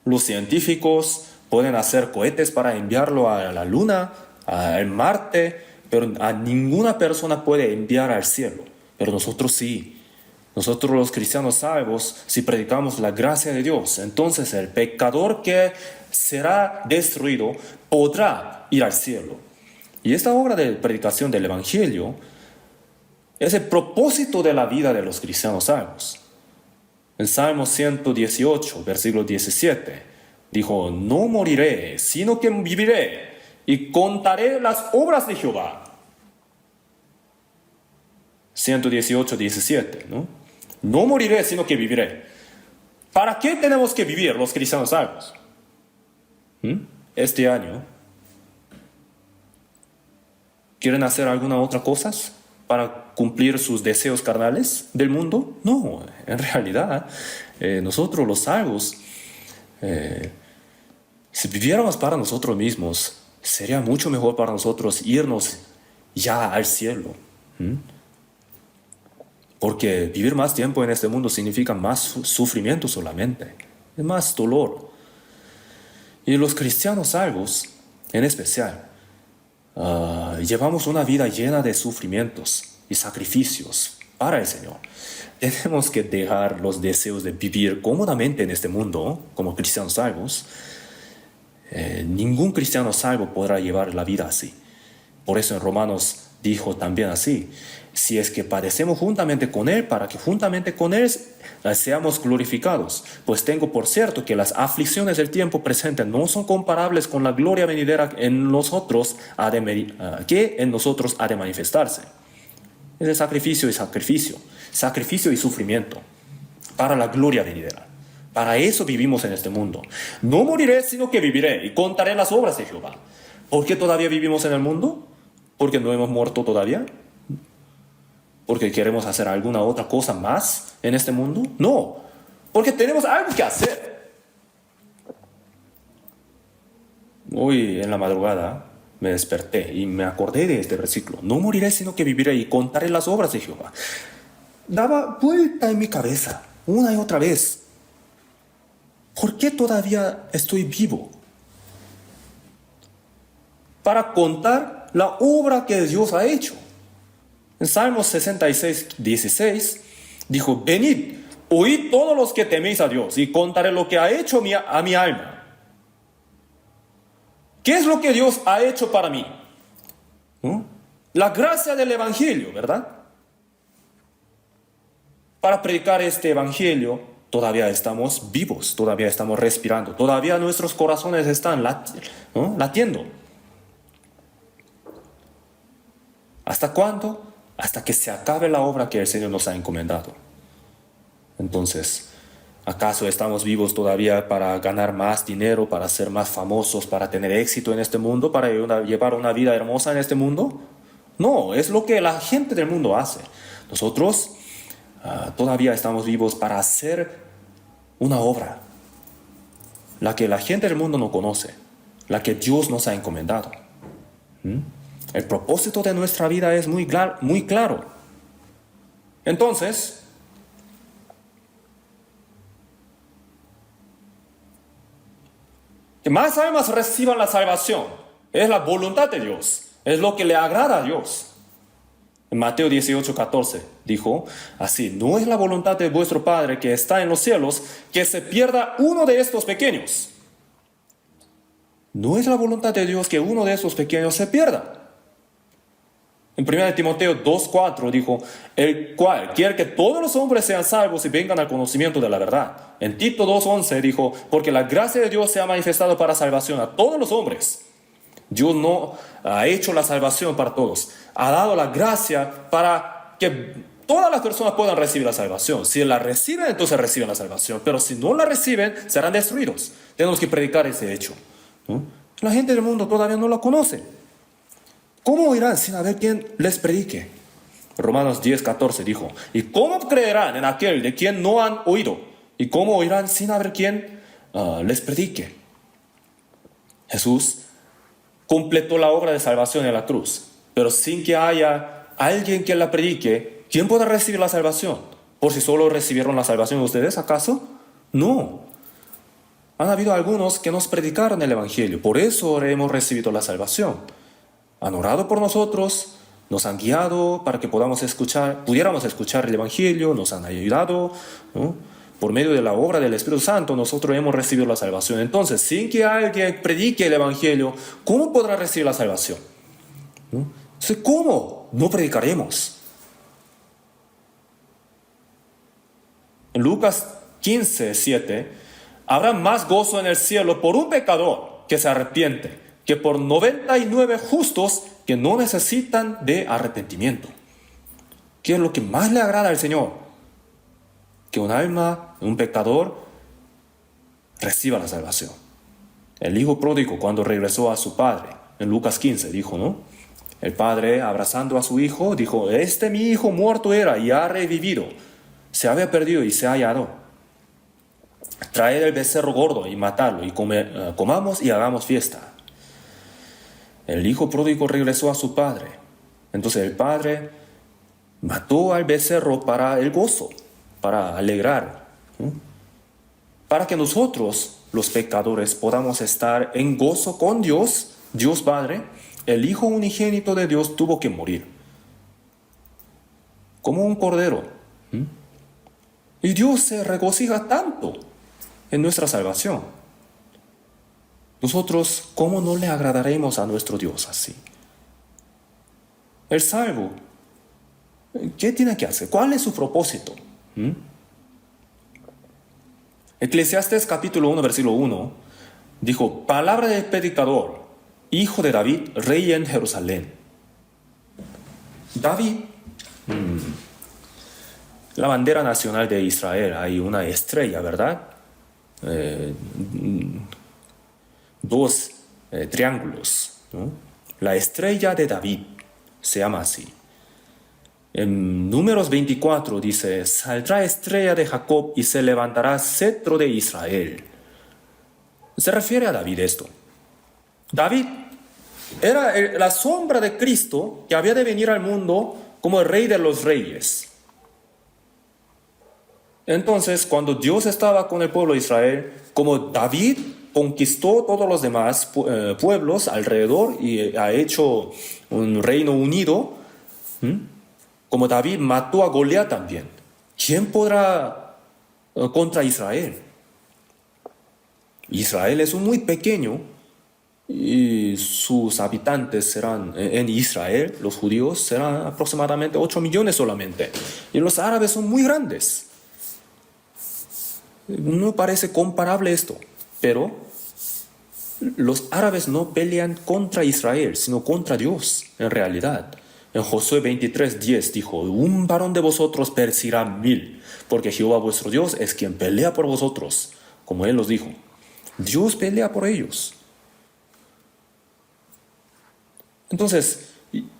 Los científicos pueden hacer cohetes para enviarlo a la Luna, al Marte, pero a ninguna persona puede enviar al cielo. Pero nosotros sí. Nosotros los cristianos salvos, si predicamos la gracia de Dios, entonces el pecador que será destruido podrá ir al cielo. Y esta obra de predicación del Evangelio es el propósito de la vida de los cristianos salvos. En Salmo 118, versículo 17, dijo: no moriré, sino que viviré y contaré las obras de Jehová. 118, 17, ¿no? No moriré, sino que viviré. ¿Para qué tenemos que vivir los cristianos salvos? Este año, ¿quieren hacer alguna otra cosa para cumplir sus deseos carnales del mundo? No, en realidad, nosotros los salvos, si viviéramos para nosotros mismos, sería mucho mejor para nosotros irnos ya al cielo. Porque vivir más tiempo en este mundo significa más sufrimiento solamente, más dolor. Y los cristianos salvos, en especial, llevamos una vida llena de sufrimientos y sacrificios para el Señor. Tenemos que dejar los deseos de vivir cómodamente en este mundo, como cristianos salvos. Ningún cristiano salvo podrá llevar la vida así. Por eso en Romanos dijo también así: si es que padecemos juntamente con Él, para que juntamente con Él seamos glorificados. Pues tengo por cierto que las aflicciones del tiempo presente no son comparables con la gloria venidera que en nosotros ha de manifestarse. Es de sacrificio y sufrimiento, para la gloria venidera. Para eso vivimos en este mundo. No moriré, sino que viviré y contaré las obras de Jehová. ¿Por qué todavía vivimos en el mundo? ¿Porque no hemos muerto todavía? ¿Porque queremos hacer alguna otra cosa más en este mundo? No, porque tenemos algo que hacer. Hoy en la madrugada me desperté y me acordé de este versículo: no moriré, sino que viviré y contaré las obras de Jehová. Daba vuelta en mi cabeza una y otra vez. ¿Por qué todavía estoy vivo? Para contar la obra que Dios ha hecho. En Salmos 66, 16, dijo: venid, oíd todos los que teméis a Dios, y contaré lo que ha hecho a mi alma. ¿Qué es lo que Dios ha hecho para mí? La gracia del Evangelio, ¿verdad? Para predicar este Evangelio, todavía estamos vivos, todavía estamos respirando, todavía nuestros corazones están latiendo. ¿Hasta cuándo? Hasta que se acabe la obra que el Señor nos ha encomendado. Entonces, ¿acaso estamos vivos todavía para ganar más dinero, para ser más famosos, para tener éxito en este mundo, para llevar una vida hermosa en este mundo? No, es lo que la gente del mundo hace. Nosotros todavía estamos vivos para hacer una obra, la que la gente del mundo no conoce, la que Dios nos ha encomendado. El propósito de nuestra vida es muy claro. Entonces, que más almas reciban la salvación es la voluntad de Dios, es lo que le agrada a Dios. En Mateo 18, 14 dijo así: no es la voluntad de vuestro Padre que está en los cielos que se pierda uno de estos pequeños. No es la voluntad de Dios que uno de estos pequeños se pierda. En 1 Timoteo 2:4 dijo: el cual quiere que todos los hombres sean salvos y vengan al conocimiento de la verdad. En Tito 2:11 dijo: porque la gracia de Dios se ha manifestado para salvación a todos los hombres. Dios no ha hecho la salvación para todos. Ha dado la gracia para que todas las personas puedan recibir la salvación. Si la reciben, entonces reciben la salvación. Pero si no la reciben, serán destruidos. Tenemos que predicar ese hecho, ¿no? La gente del mundo todavía no la conoce. ¿Cómo oirán sin haber quien les predique? Romanos 10:14 dijo, ¿y cómo creerán en aquel de quien no han oído? ¿Y cómo oirán sin haber quien les predique? Jesús completó la obra de salvación en la cruz, pero sin que haya alguien que la predique, ¿quién podrá recibir la salvación? ¿Por si solo recibieron la salvación ustedes, acaso? No. Han habido algunos que nos predicaron el Evangelio, por eso hemos recibido la salvación. Han orado por nosotros, nos han guiado para que pudiéramos escuchar el Evangelio, nos han ayudado, ¿no? Por medio de la obra del Espíritu Santo, nosotros hemos recibido la salvación. Entonces, sin que alguien predique el Evangelio, ¿cómo podrá recibir la salvación? ¿No? Entonces, ¿cómo? No predicaremos. En Lucas 15:7, habrá más gozo en el cielo por un pecador que se arrepiente que por 99 justos que no necesitan de arrepentimiento. ¿Qué es lo que más le agrada al Señor? Que un alma, un pecador, reciba la salvación. El hijo pródigo, cuando regresó a su padre, en Lucas 15, dijo, ¿no? El padre, abrazando a su hijo, dijo, mi hijo muerto era y ha revivido. Se había perdido y se ha hallado. Traed el becerro gordo y matadlo y comamos y hagamos fiesta. El hijo pródigo regresó a su padre. Entonces el padre mató al becerro para el gozo, para alegrar, ¿no? Para que nosotros, los pecadores, podamos estar en gozo con Dios, Dios Padre. El Hijo unigénito de Dios tuvo que morir como un cordero. Y Dios se regocija tanto en nuestra salvación. Nosotros, ¿cómo no le agradaremos a nuestro Dios así? El salvo, ¿qué tiene que hacer? ¿Cuál es su propósito? Eclesiastés capítulo 1, versículo 1, dijo, palabra del predicador, hijo de David, rey en Jerusalén. David, la bandera nacional de Israel, hay una estrella, ¿verdad? Dos triángulos, ¿no? La estrella de David se llama así. En Números 24 dice, saldrá estrella de Jacob y se levantará cetro de Israel. Se refiere a David esto. David era la sombra de Cristo que había de venir al mundo como el rey de los reyes. Entonces, cuando Dios estaba con el pueblo de Israel, como David conquistó todos los demás pueblos alrededor y ha hecho un reino unido, como David mató a Goliat también, ¿quién podrá contra Israel? Israel es muy pequeño y sus habitantes serán, en Israel, los judíos, serán aproximadamente 8 millones solamente. Y los árabes son muy grandes. No parece comparable esto, pero los árabes no pelean contra Israel, sino contra Dios, en realidad. En Josué 23:10 dijo, un varón de vosotros perseguirá 1000, porque Jehová vuestro Dios es quien pelea por vosotros, como él los dijo. Dios pelea por ellos. Entonces,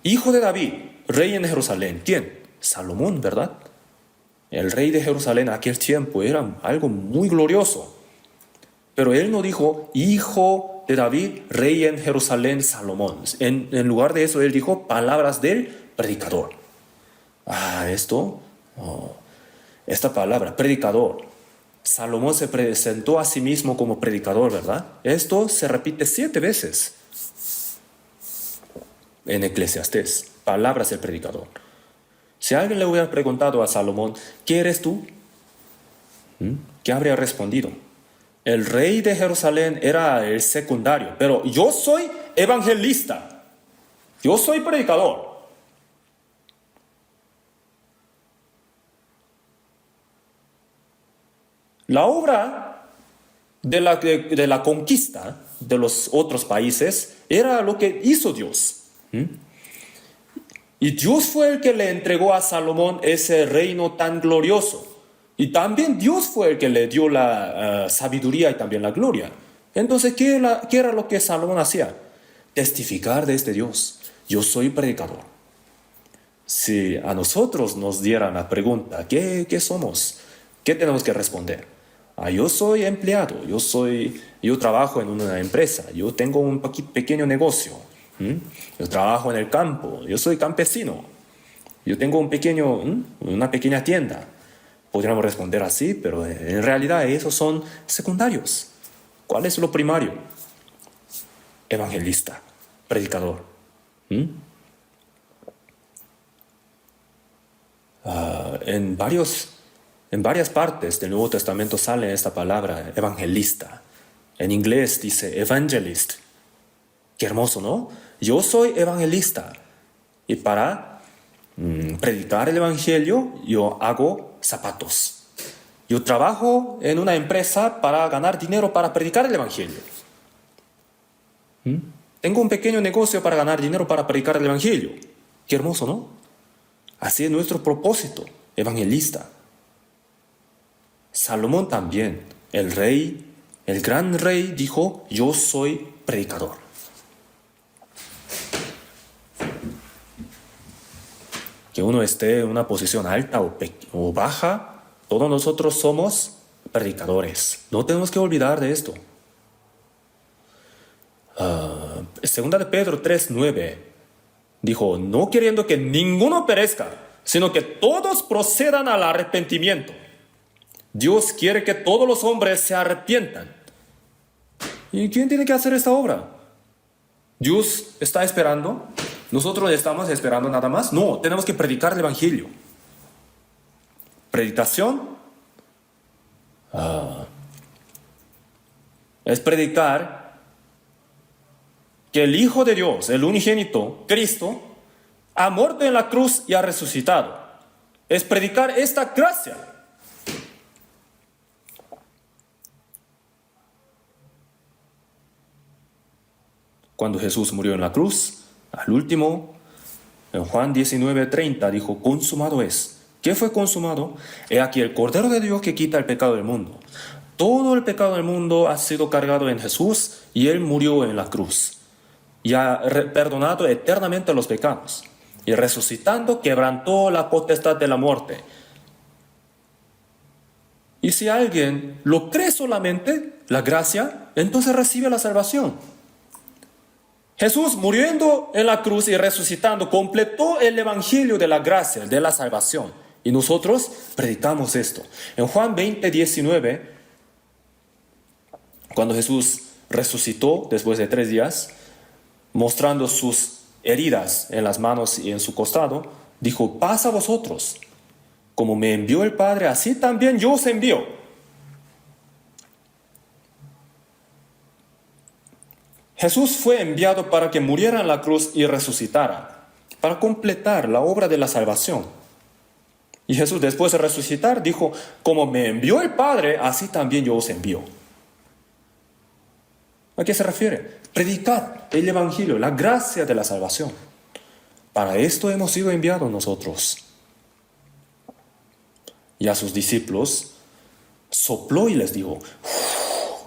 hijo de David, rey en Jerusalén, ¿quién? Salomón, ¿verdad? El rey de Jerusalén en aquel tiempo era algo muy glorioso. Pero él no dijo, hijo de David, rey en Jerusalén, Salomón. En lugar de eso, él dijo palabras del predicador. Esta palabra, predicador. Salomón se presentó a sí mismo como predicador, ¿verdad? Esto se repite 7 veces en Eclesiastés. Palabras del predicador. Si alguien le hubiera preguntado a Salomón, ¿qué eres tú? ¿Qué habría respondido? El rey de Jerusalén era el secundario, pero yo soy evangelista. Yo soy predicador. La obra de la conquista de los otros países era lo que hizo Dios. Y Dios fue el que le entregó a Salomón ese reino tan glorioso. Y también Dios fue el que le dio la sabiduría y también la gloria. Entonces, ¿qué era lo que Salomón hacía? Testificar de este Dios. Yo soy predicador. Si a nosotros nos dieran la pregunta, ¿qué somos? ¿Qué tenemos que responder? Yo soy empleado, yo trabajo en una empresa, yo tengo un pequeño negocio, yo trabajo en el campo, yo soy campesino, yo tengo una pequeña tienda. Podríamos responder así, pero en realidad esos son secundarios. ¿Cuál es lo primario? Evangelista, predicador. En varias partes del Nuevo Testamento sale esta palabra, evangelista. En inglés dice evangelist. Qué hermoso, ¿no? Yo soy evangelista. Y para predicar el evangelio, yo hago zapatos. Yo trabajo en una empresa para ganar dinero para predicar el evangelio. Tengo un pequeño negocio para ganar dinero para predicar el evangelio. Qué hermoso, ¿no? Así es nuestro propósito, evangelista. Salomón también, el gran rey, dijo, yo soy predicador. Que uno esté en una posición alta o baja, todos nosotros somos predicadores. No tenemos que olvidar de esto. Segunda de Pedro 3:9 dijo, no queriendo que ninguno perezca, sino que todos procedan al arrepentimiento. Dios quiere que todos los hombres se arrepientan. ¿Y quién tiene que hacer esta obra? ¿Dios está esperando? ¿Nosotros estamos esperando nada más? No, tenemos que predicar el evangelio. Predicación es predicar que el Hijo de Dios, el unigénito, Cristo, ha muerto en la cruz y ha resucitado. Es predicar esta gracia. Cuando Jesús murió en la cruz, al último, en Juan 19:30 dijo, consumado es. ¿Qué fue consumado? He aquí el Cordero de Dios que quita el pecado del mundo. Todo el pecado del mundo ha sido cargado en Jesús y Él murió en la cruz. Y ha perdonado eternamente los pecados. Y resucitando quebrantó la potestad de la muerte. Y si alguien lo cree solamente, la gracia, entonces recibe la salvación. Jesús muriendo en la cruz y resucitando completó el evangelio de la gracia, de la salvación. Y nosotros predicamos esto. En Juan 20:19, cuando Jesús resucitó después de 3 días, mostrando sus heridas en las manos y en su costado, dijo, paz a vosotros. Como me envió el Padre, así también yo os envío. Jesús fue enviado para que muriera en la cruz y resucitara, para completar la obra de la salvación. Y Jesús, después de resucitar, dijo, como me envió el Padre, así también yo os envío. ¿A qué se refiere? Predicad el evangelio, la gracia de la salvación. Para esto hemos sido enviados nosotros. Y a sus discípulos sopló y les dijo,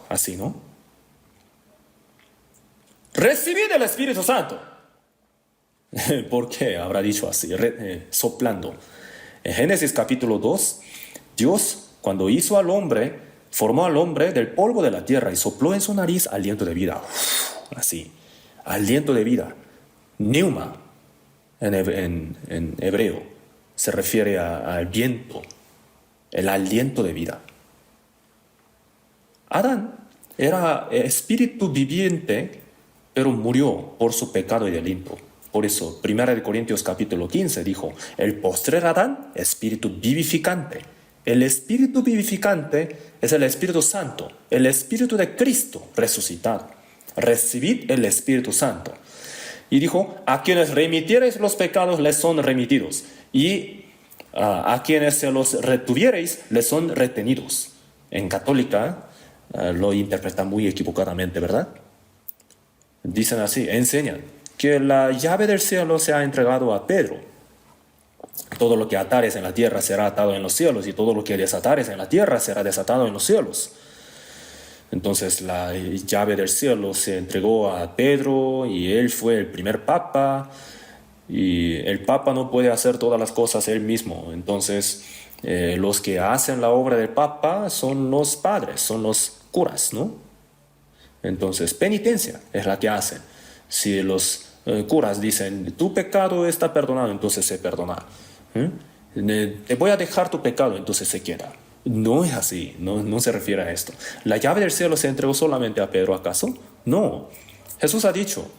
así, ¿no? Recibid el Espíritu Santo. ¿Por qué habrá dicho así? Soplando. En Génesis capítulo 2, Dios, cuando hizo al hombre, formó al hombre del polvo de la tierra y sopló en su nariz aliento de vida. Así, aliento de vida. Pneuma, en hebreo, se refiere al viento, el aliento de vida. Adán era espíritu viviente, pero murió por su pecado y delito. Por eso, 1 Corintios capítulo 15 dijo, el postrer Adán, espíritu vivificante. El espíritu vivificante es el Espíritu Santo, el Espíritu de Cristo resucitado. Recibid el Espíritu Santo. Y dijo, a quienes remitiereis los pecados les son remitidos, y a quienes se los retuviereis les son retenidos. En católica lo interpretan muy equivocadamente, ¿verdad? Dicen así, enseñan que la llave del cielo se ha entregado a Pedro. Todo lo que atares en la tierra será atado en los cielos y todo lo que desatares en la tierra será desatado en los cielos. Entonces la llave del cielo se entregó a Pedro y él fue el primer papa y el papa no puede hacer todas las cosas él mismo. Entonces los que hacen la obra del papa son los padres, son los curas, ¿no? Entonces penitencia es la que hacen. Si los curas dicen tu pecado está perdonado, entonces se perdona. Te voy a dejar tu pecado, entonces se queda. No es así, no se refiere a esto. ¿La llave del cielo se entregó solamente a Pedro acaso? No. Jesús ha dicho,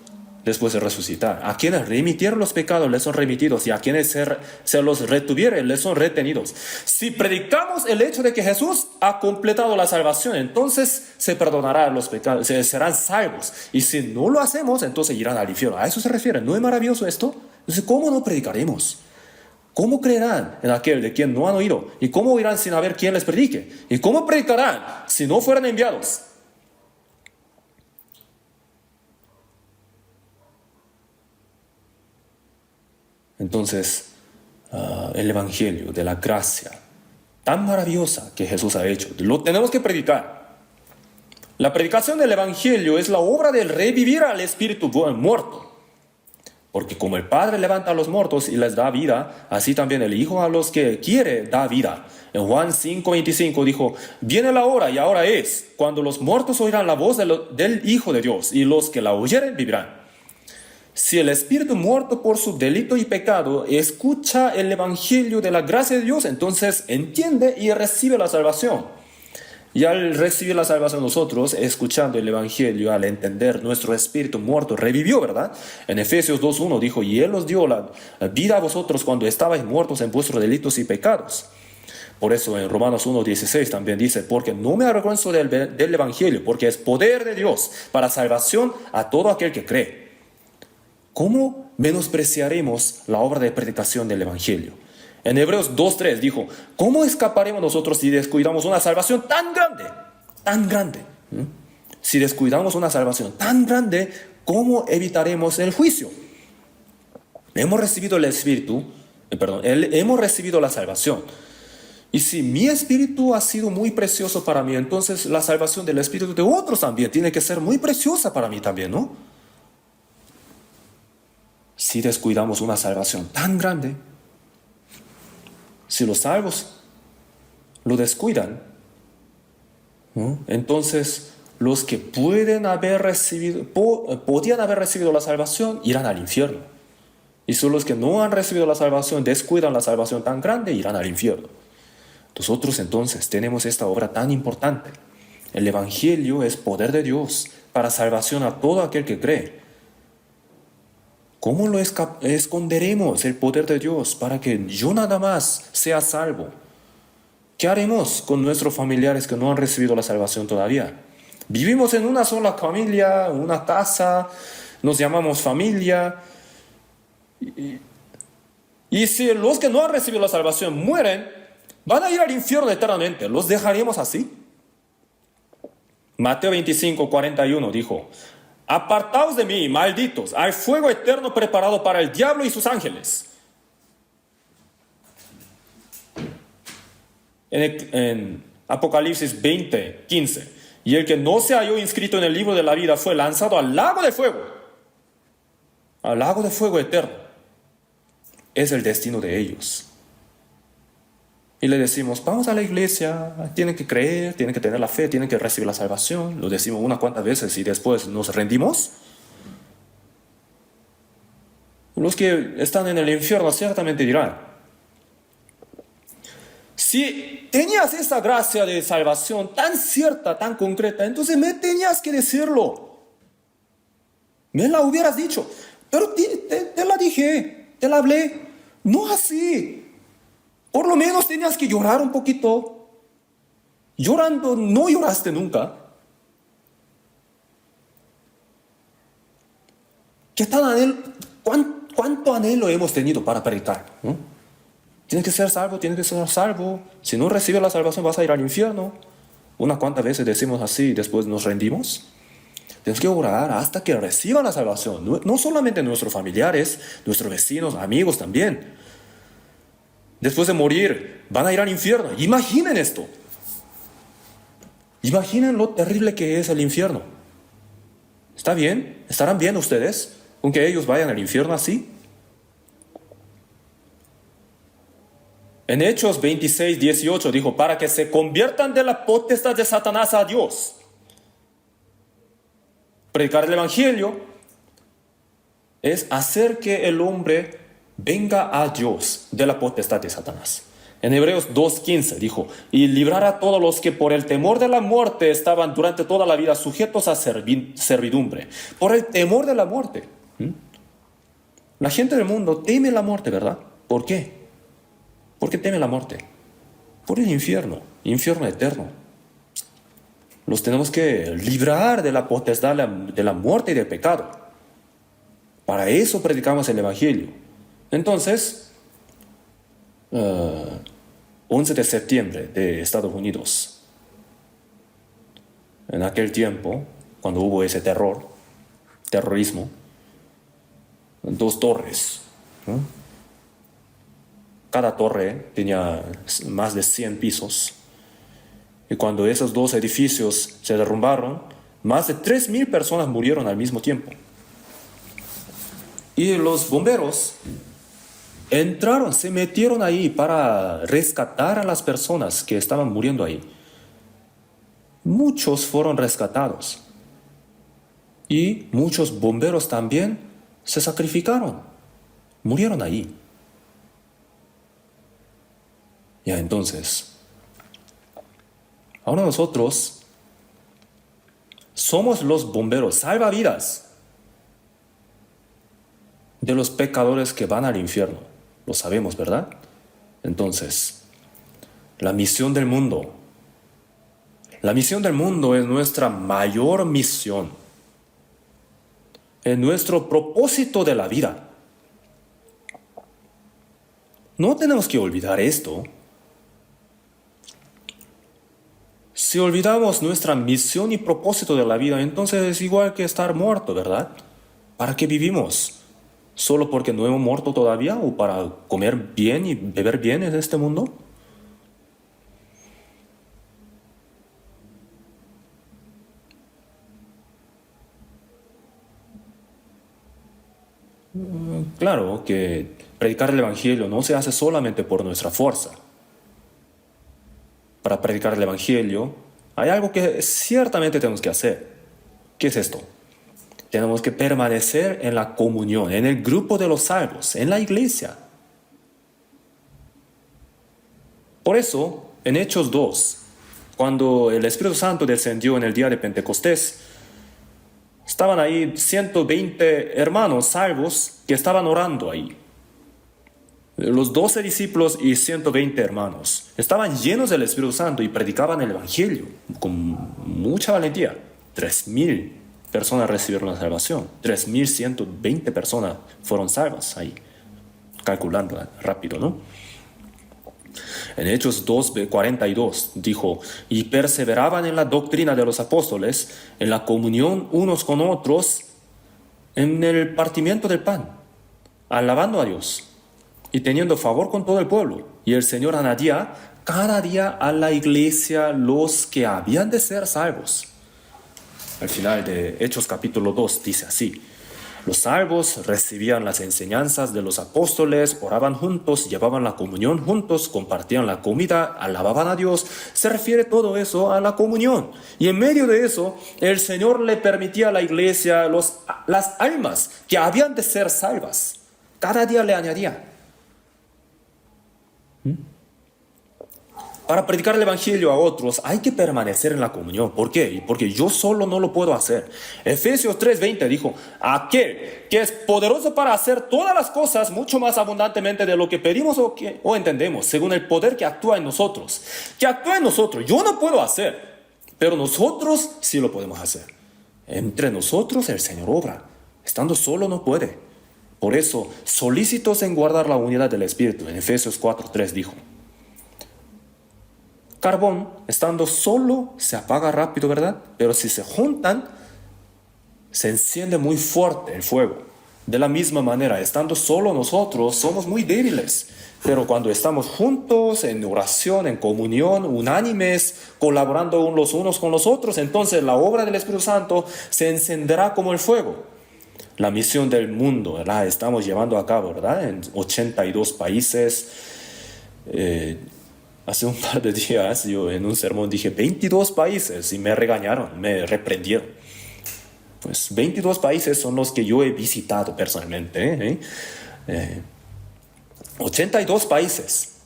después de resucitar, a quienes remitieron los pecados les son remitidos y a quienes se los retuvieren les son retenidos. Si predicamos el hecho de que Jesús ha completado la salvación, entonces se perdonarán los pecados, serán salvos. Y si no lo hacemos, entonces irán al infierno. A eso se refiere. ¿No es maravilloso esto? Entonces, ¿cómo no predicaremos? ¿Cómo creerán en aquel de quien no han oído? ¿Y cómo oirán sin haber quien les predique? ¿Y cómo predicarán si no fueran enviados? Entonces, el Evangelio de la gracia tan maravillosa que Jesús ha hecho, lo tenemos que predicar. La predicación del Evangelio es la obra del revivir al espíritu muerto. Porque como el Padre levanta a los muertos y les da vida, así también el Hijo a los que quiere da vida. En Juan 5:25 dijo, viene la hora y ahora es, cuando los muertos oirán la voz del Hijo de Dios y los que la oyeren vivirán. Si el espíritu muerto por su delito y pecado escucha el Evangelio de la gracia de Dios, entonces entiende y recibe la salvación. Y al recibir la salvación nosotros, escuchando el Evangelio, al entender nuestro espíritu muerto, revivió, ¿verdad? En Efesios 2:1 dijo, y Él os dio la vida a vosotros cuando estabais muertos en vuestros delitos y pecados. Por eso en Romanos 1:16 también dice, porque no me avergüenzo del Evangelio, porque es poder de Dios para salvación a todo aquel que cree. ¿Cómo menospreciaremos la obra de predicación del Evangelio? En Hebreos 2:3 dijo, ¿cómo escaparemos nosotros si descuidamos una salvación tan grande? Tan grande. Si descuidamos una salvación tan grande, ¿cómo evitaremos el juicio? Hemos recibido el Espíritu, hemos recibido la salvación. Y si mi espíritu ha sido muy precioso para mí, entonces la salvación del espíritu de otros también tiene que ser muy preciosa para mí también, ¿no? Si descuidamos una salvación tan grande, si los salvos lo descuidan, ¿no? Entonces los que podían haber recibido la salvación irán al infierno. Y son los que no han recibido la salvación, descuidan la salvación tan grande, irán al infierno. Nosotros entonces tenemos esta obra tan importante. El Evangelio es poder de Dios para salvación a todo aquel que cree. ¿Cómo lo esconderemos el poder de Dios para que yo nada más sea salvo? ¿Qué haremos con nuestros familiares que no han recibido la salvación todavía? Vivimos en una sola familia, una casa, nos llamamos familia. Y si los que no han recibido la salvación mueren, van a ir al infierno eternamente. ¿Los dejaremos así? Mateo 25:41 dijo, apartaos de mí, malditos, al fuego eterno preparado para el diablo y sus ángeles. En Apocalipsis 20:15, y el que no se halló inscrito en el libro de la vida fue lanzado al lago de fuego eterno. Es el destino de ellos. Y le decimos, vamos a la iglesia, tienen que creer, tienen que tener la fe, tienen que recibir la salvación. Lo decimos unas cuantas veces y después nos rendimos. Los que están en el infierno ciertamente dirán, si tenías esa gracia de salvación tan cierta, tan concreta, entonces me tenías que decirlo. Me la hubieras dicho, pero te la dije, te la hablé. No así. Por lo menos tenías que llorar un poquito. Llorando no lloraste nunca. ¿Cuánto anhelo hemos tenido para predicar? ¿No? Tienes que ser salvo, tienes que ser salvo. Si no recibes la salvación vas a ir al infierno. Unas cuantas veces decimos así y después nos rendimos. Tenemos que orar hasta que reciban la salvación. No solamente nuestros familiares, nuestros vecinos, amigos también. Después de morir, van a ir al infierno. Imaginen esto. Imaginen lo terrible que es el infierno. ¿Está bien? ¿Estarán bien ustedes? Aunque ellos vayan al infierno así. En Hechos 26, 18 dijo, para que se conviertan de la potestad de Satanás a Dios. Predicar el Evangelio es hacer que el hombre venga a Dios de la potestad de Satanás. En Hebreos 2.15 dijo, y librar a todos los que por el temor de la muerte estaban durante toda la vida sujetos a servidumbre. Por el temor de la muerte. La gente del mundo teme la muerte, ¿verdad? ¿Por qué? ¿Por qué teme la muerte? Por el infierno eterno. Los tenemos que librar de la potestad de la muerte y del pecado. Para eso predicamos el Evangelio. Entonces, 11 de septiembre de Estados Unidos, en aquel tiempo, cuando hubo ese terrorismo, 2 torres, ¿no? Cada torre tenía más de 100 pisos. Y cuando esos 2 edificios se derrumbaron, más de 3,000 personas murieron al mismo tiempo. Y los bomberos entraron, se metieron ahí para rescatar a las personas que estaban muriendo ahí. Muchos fueron rescatados. Y muchos bomberos también se sacrificaron. Murieron ahí. Ya entonces, ahora nosotros somos los bomberos salvavidas de los pecadores que van al infierno. Lo sabemos, ¿verdad? Entonces, la misión del mundo es nuestra mayor misión. Es nuestro propósito de la vida. No tenemos que olvidar esto. Si olvidamos nuestra misión y propósito de la vida, entonces es igual que estar muerto, ¿verdad? ¿Para qué vivimos? ¿Solo porque no hemos muerto todavía o para comer bien y beber bien en este mundo? Claro que predicar el Evangelio no se hace solamente por nuestra fuerza. Para predicar el Evangelio hay algo que ciertamente tenemos que hacer. ¿Qué es esto? Tenemos que permanecer en la comunión, en el grupo de los salvos, en la iglesia. Por eso, en Hechos 2, cuando el Espíritu Santo descendió en el día de Pentecostés, estaban ahí 120 hermanos salvos que estaban orando ahí. Los 12 discípulos y 120 hermanos estaban llenos del Espíritu Santo y predicaban el Evangelio con mucha valentía. 3,000 personas recibieron la salvación. 3,120 personas fueron salvas ahí. Calculando rápido, ¿no? En Hechos 2:42 dijo, y perseveraban en la doctrina de los apóstoles, en la comunión unos con otros, en el partimiento del pan, alabando a Dios y teniendo favor con todo el pueblo. Y el Señor añadía cada día a la iglesia los que habían de ser salvos. Al final de Hechos capítulo 2 dice así, los salvos recibían las enseñanzas de los apóstoles, oraban juntos, llevaban la comunión juntos, compartían la comida, alababan a Dios. Se refiere todo eso a la comunión. Y en medio de eso, el Señor le permitía a la iglesia las almas que habían de ser salvas. Cada día le añadía. Para predicar el Evangelio a otros hay que permanecer en la comunión. ¿Por qué? Porque yo solo no lo puedo hacer. Efesios 3:20 dijo, aquel que es poderoso para hacer todas las cosas mucho más abundantemente de lo que pedimos o entendemos, según el poder que actúa en nosotros. Que actúa en nosotros. Yo no puedo hacer, pero nosotros sí lo podemos hacer. Entre nosotros el Señor obra. Estando solo no puede. Por eso, solícitos en guardar la unidad del Espíritu. En Efesios 4:3 dijo, carbón, estando solo, se apaga rápido, ¿verdad? Pero si se juntan, Se enciende muy fuerte el fuego. De la misma manera, estando solo nosotros, somos muy débiles. Pero cuando estamos juntos, en oración, en comunión, unánimes, colaborando los unos con los otros, entonces la obra del Espíritu Santo se encenderá como el fuego. La misión del mundo la estamos llevando a cabo, ¿verdad? En 82 países. Hace un par de días yo en un sermón dije 22 países y me regañaron, me reprendieron. Pues 22 países son los que yo he visitado personalmente. 82 países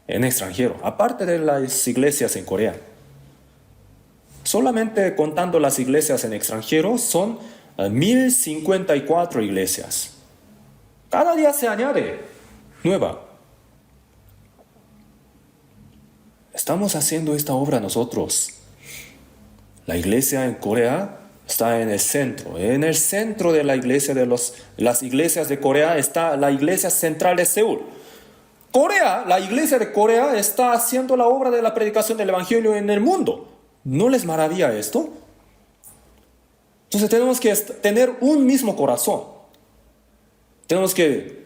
en extranjero, aparte de las iglesias en Corea. Solamente contando las iglesias en extranjero son 1054 iglesias. Cada día se añade nueva. Estamos haciendo esta obra nosotros. La iglesia en Corea está en el centro. En el centro de la iglesia las iglesias de Corea está la iglesia central de Seúl. Corea, la iglesia de Corea está haciendo la obra de la predicación del evangelio en el mundo. ¿No les maravilla esto? Entonces tenemos que tener un mismo corazón. Tenemos que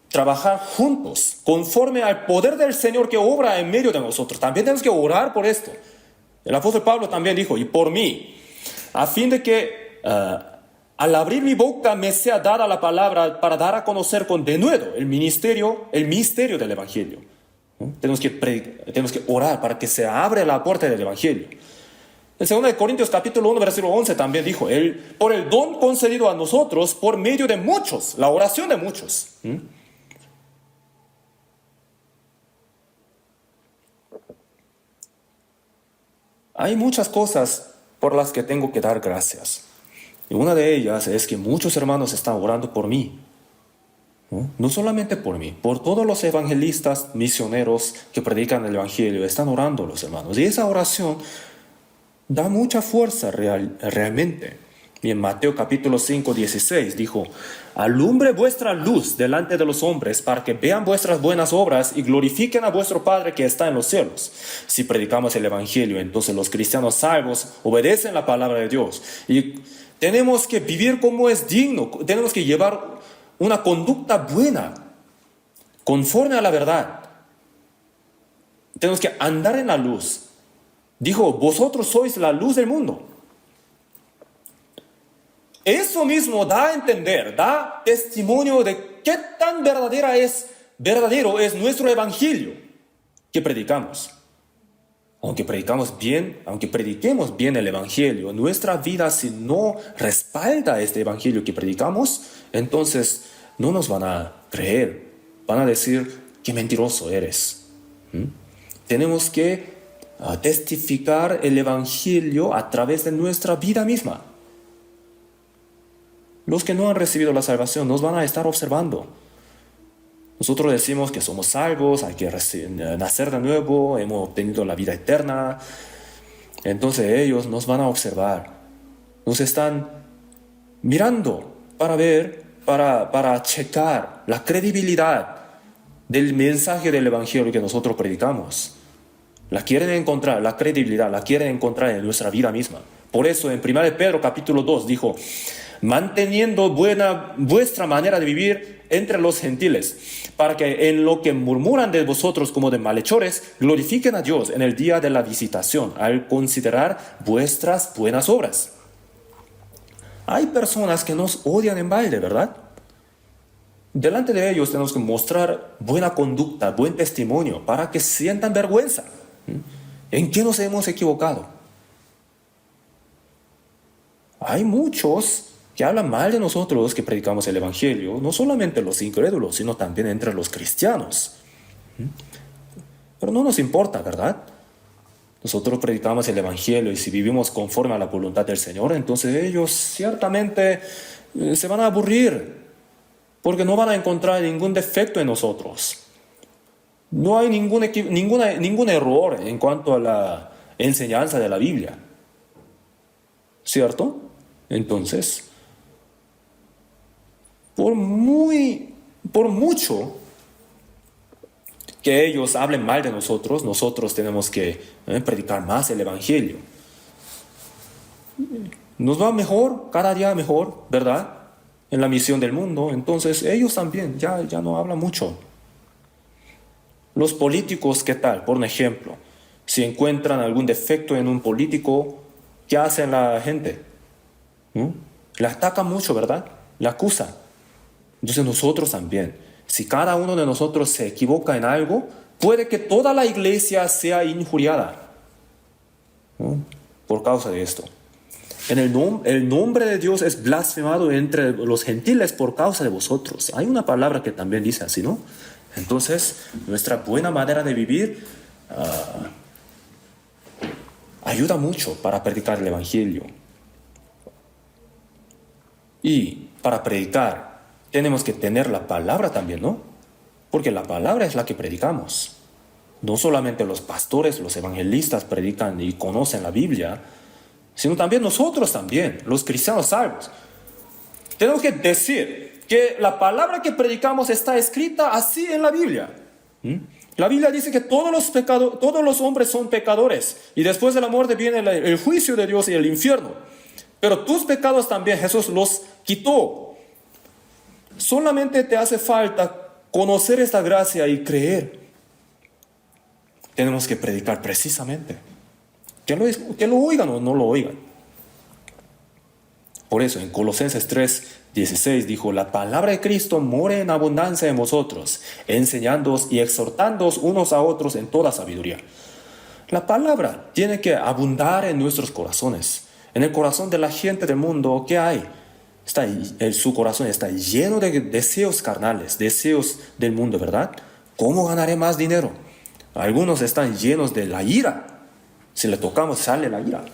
trabajar juntos, conforme al poder del Señor que obra en medio de nosotros. También tenemos que orar por esto. El apóstol Pablo también dijo, y por mí, a fin de que al abrir mi boca me sea dada la palabra para dar a conocer con denuedo el misterio del Evangelio. ¿No? Tenemos que orar para que se abra la puerta del Evangelio. En 2 Corintios capítulo 1, versículo 11 también dijo, por el don concedido a nosotros por medio de muchos, la oración de muchos. Hay muchas cosas por las que tengo que dar gracias. Y una de ellas es que muchos hermanos están orando por mí. No solamente por mí, por todos los evangelistas, misioneros que predican el Evangelio, están orando los hermanos. Y esa oración da mucha fuerza realmente. Y en Mateo capítulo 5, 16 dijo, alumbre vuestra luz delante de los hombres para que vean vuestras buenas obras y glorifiquen a vuestro Padre que está en los cielos. Si predicamos el Evangelio, entonces los cristianos salvos obedecen la palabra de Dios. Y tenemos que vivir como es digno, tenemos que llevar una conducta buena, conforme a la verdad. Tenemos que andar en la luz. Dijo, vosotros sois la luz del mundo. Eso mismo da a entender, da testimonio de qué tan verdadero es nuestro evangelio que predicamos. Aunque prediquemos bien el evangelio, nuestra vida si no respalda este evangelio que predicamos, entonces no nos van a creer. Van a decir, qué mentiroso eres. Tenemos que testificar el evangelio a través de nuestra vida misma. Los que no han recibido la salvación nos van a estar observando. Nosotros decimos que somos salvos, hay que nacer de nuevo, hemos obtenido la vida eterna. Entonces ellos nos van a observar. Nos están mirando para ver, para checar la credibilidad del mensaje del evangelio que nosotros predicamos. La quieren encontrar, la credibilidad, la quieren encontrar en nuestra vida misma. Por eso en 1 Pedro capítulo 2 dijo, manteniendo vuestra manera de vivir entre los gentiles, para que en lo que murmuran de vosotros como de malhechores, glorifiquen a Dios en el día de la visitación, al considerar vuestras buenas obras. Hay personas que nos odian en balde, ¿verdad? Delante de ellos tenemos que mostrar buena conducta, buen testimonio, para que sientan vergüenza. ¿En qué nos hemos equivocado? Hay muchos que hablan mal de nosotros que predicamos el Evangelio, no solamente los incrédulos, sino también entre los cristianos. Pero no nos importa, ¿verdad? Nosotros predicamos el Evangelio y si vivimos conforme a la voluntad del Señor, entonces ellos ciertamente se van a aburrir, porque no van a encontrar ningún defecto en nosotros. No hay ningún error en cuanto a la enseñanza de la Biblia. ¿Cierto? Entonces, por mucho que ellos hablen mal de nosotros, nosotros tenemos que predicar más el Evangelio. nos va mejor, cada día mejor, ¿verdad? En la misión del mundo. Entonces ellos también ya no hablan mucho. Los políticos, ¿qué tal? Por un ejemplo, si encuentran algún defecto en un político, ¿qué hacen la gente? Le atacan mucho, ¿verdad? Le acusan. Entonces nosotros también, si cada uno de nosotros se equivoca en algo, puede que toda la iglesia sea injuriada, ¿no? Por causa de esto. El nombre de Dios es blasfemado entre los gentiles por causa de vosotros. Hay una palabra que también dice así, ¿no? Entonces, nuestra buena manera de vivir ayuda mucho para predicar el Evangelio. Y para predicar tenemos que tener la palabra también, ¿no? Porque la palabra es la que predicamos. No solamente los pastores, los evangelistas predican y conocen la Biblia, sino también nosotros también, los cristianos salvos. Tenemos que decir que la palabra que predicamos está escrita así en la Biblia. La Biblia dice que todos los hombres son pecadores y después de la muerte viene el juicio de Dios y el infierno. Pero tus pecados también Jesús los quitó. Solamente te hace falta conocer esta gracia y creer. Tenemos que predicar precisamente. Que lo oigan o no lo oigan. Por eso en Colosenses 3:16 dijo: la palabra de Cristo more en abundancia en vosotros, enseñándoos y exhortándoos unos a otros en toda sabiduría. La palabra tiene que abundar en nuestros corazones. En el corazón de la gente del mundo, ¿qué hay? Su corazón está lleno de deseos carnales, deseos del mundo, ¿verdad? ¿Cómo ganaré más dinero? Algunos están llenos de la ira. Si le tocamos, sale la ira.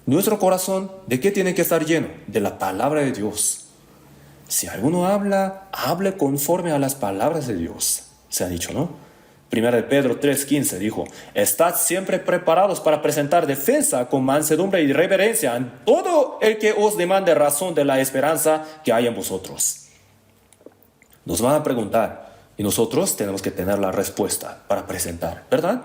Nuestro corazón, ¿de qué tiene que estar lleno? De la palabra de Dios. Si alguno habla, hable conforme a las palabras de Dios. Se ha dicho, ¿no? Primera de Pedro 3:15 dijo: estad siempre preparados para presentar defensa con mansedumbre y reverencia en todo el que os demande razón de la esperanza que hay en vosotros. Nos van a preguntar y nosotros tenemos que tener la respuesta para presentar, ¿verdad?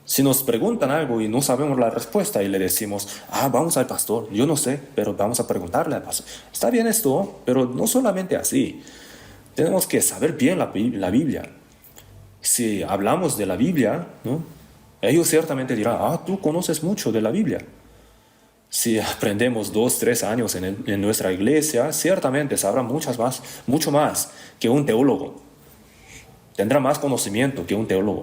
Si nos preguntan algo y no sabemos la respuesta y le decimos: vamos al pastor, yo no sé, pero vamos a preguntarle al pastor. Está bien esto, pero no solamente así. Tenemos que saber bien la Biblia. Si hablamos de la Biblia, ¿no? Ellos ciertamente dirán: tú conoces mucho de la Biblia. Si aprendemos 2-3 años en nuestra iglesia, ciertamente sabrá mucho más que un teólogo. Tendrá más conocimiento que un teólogo.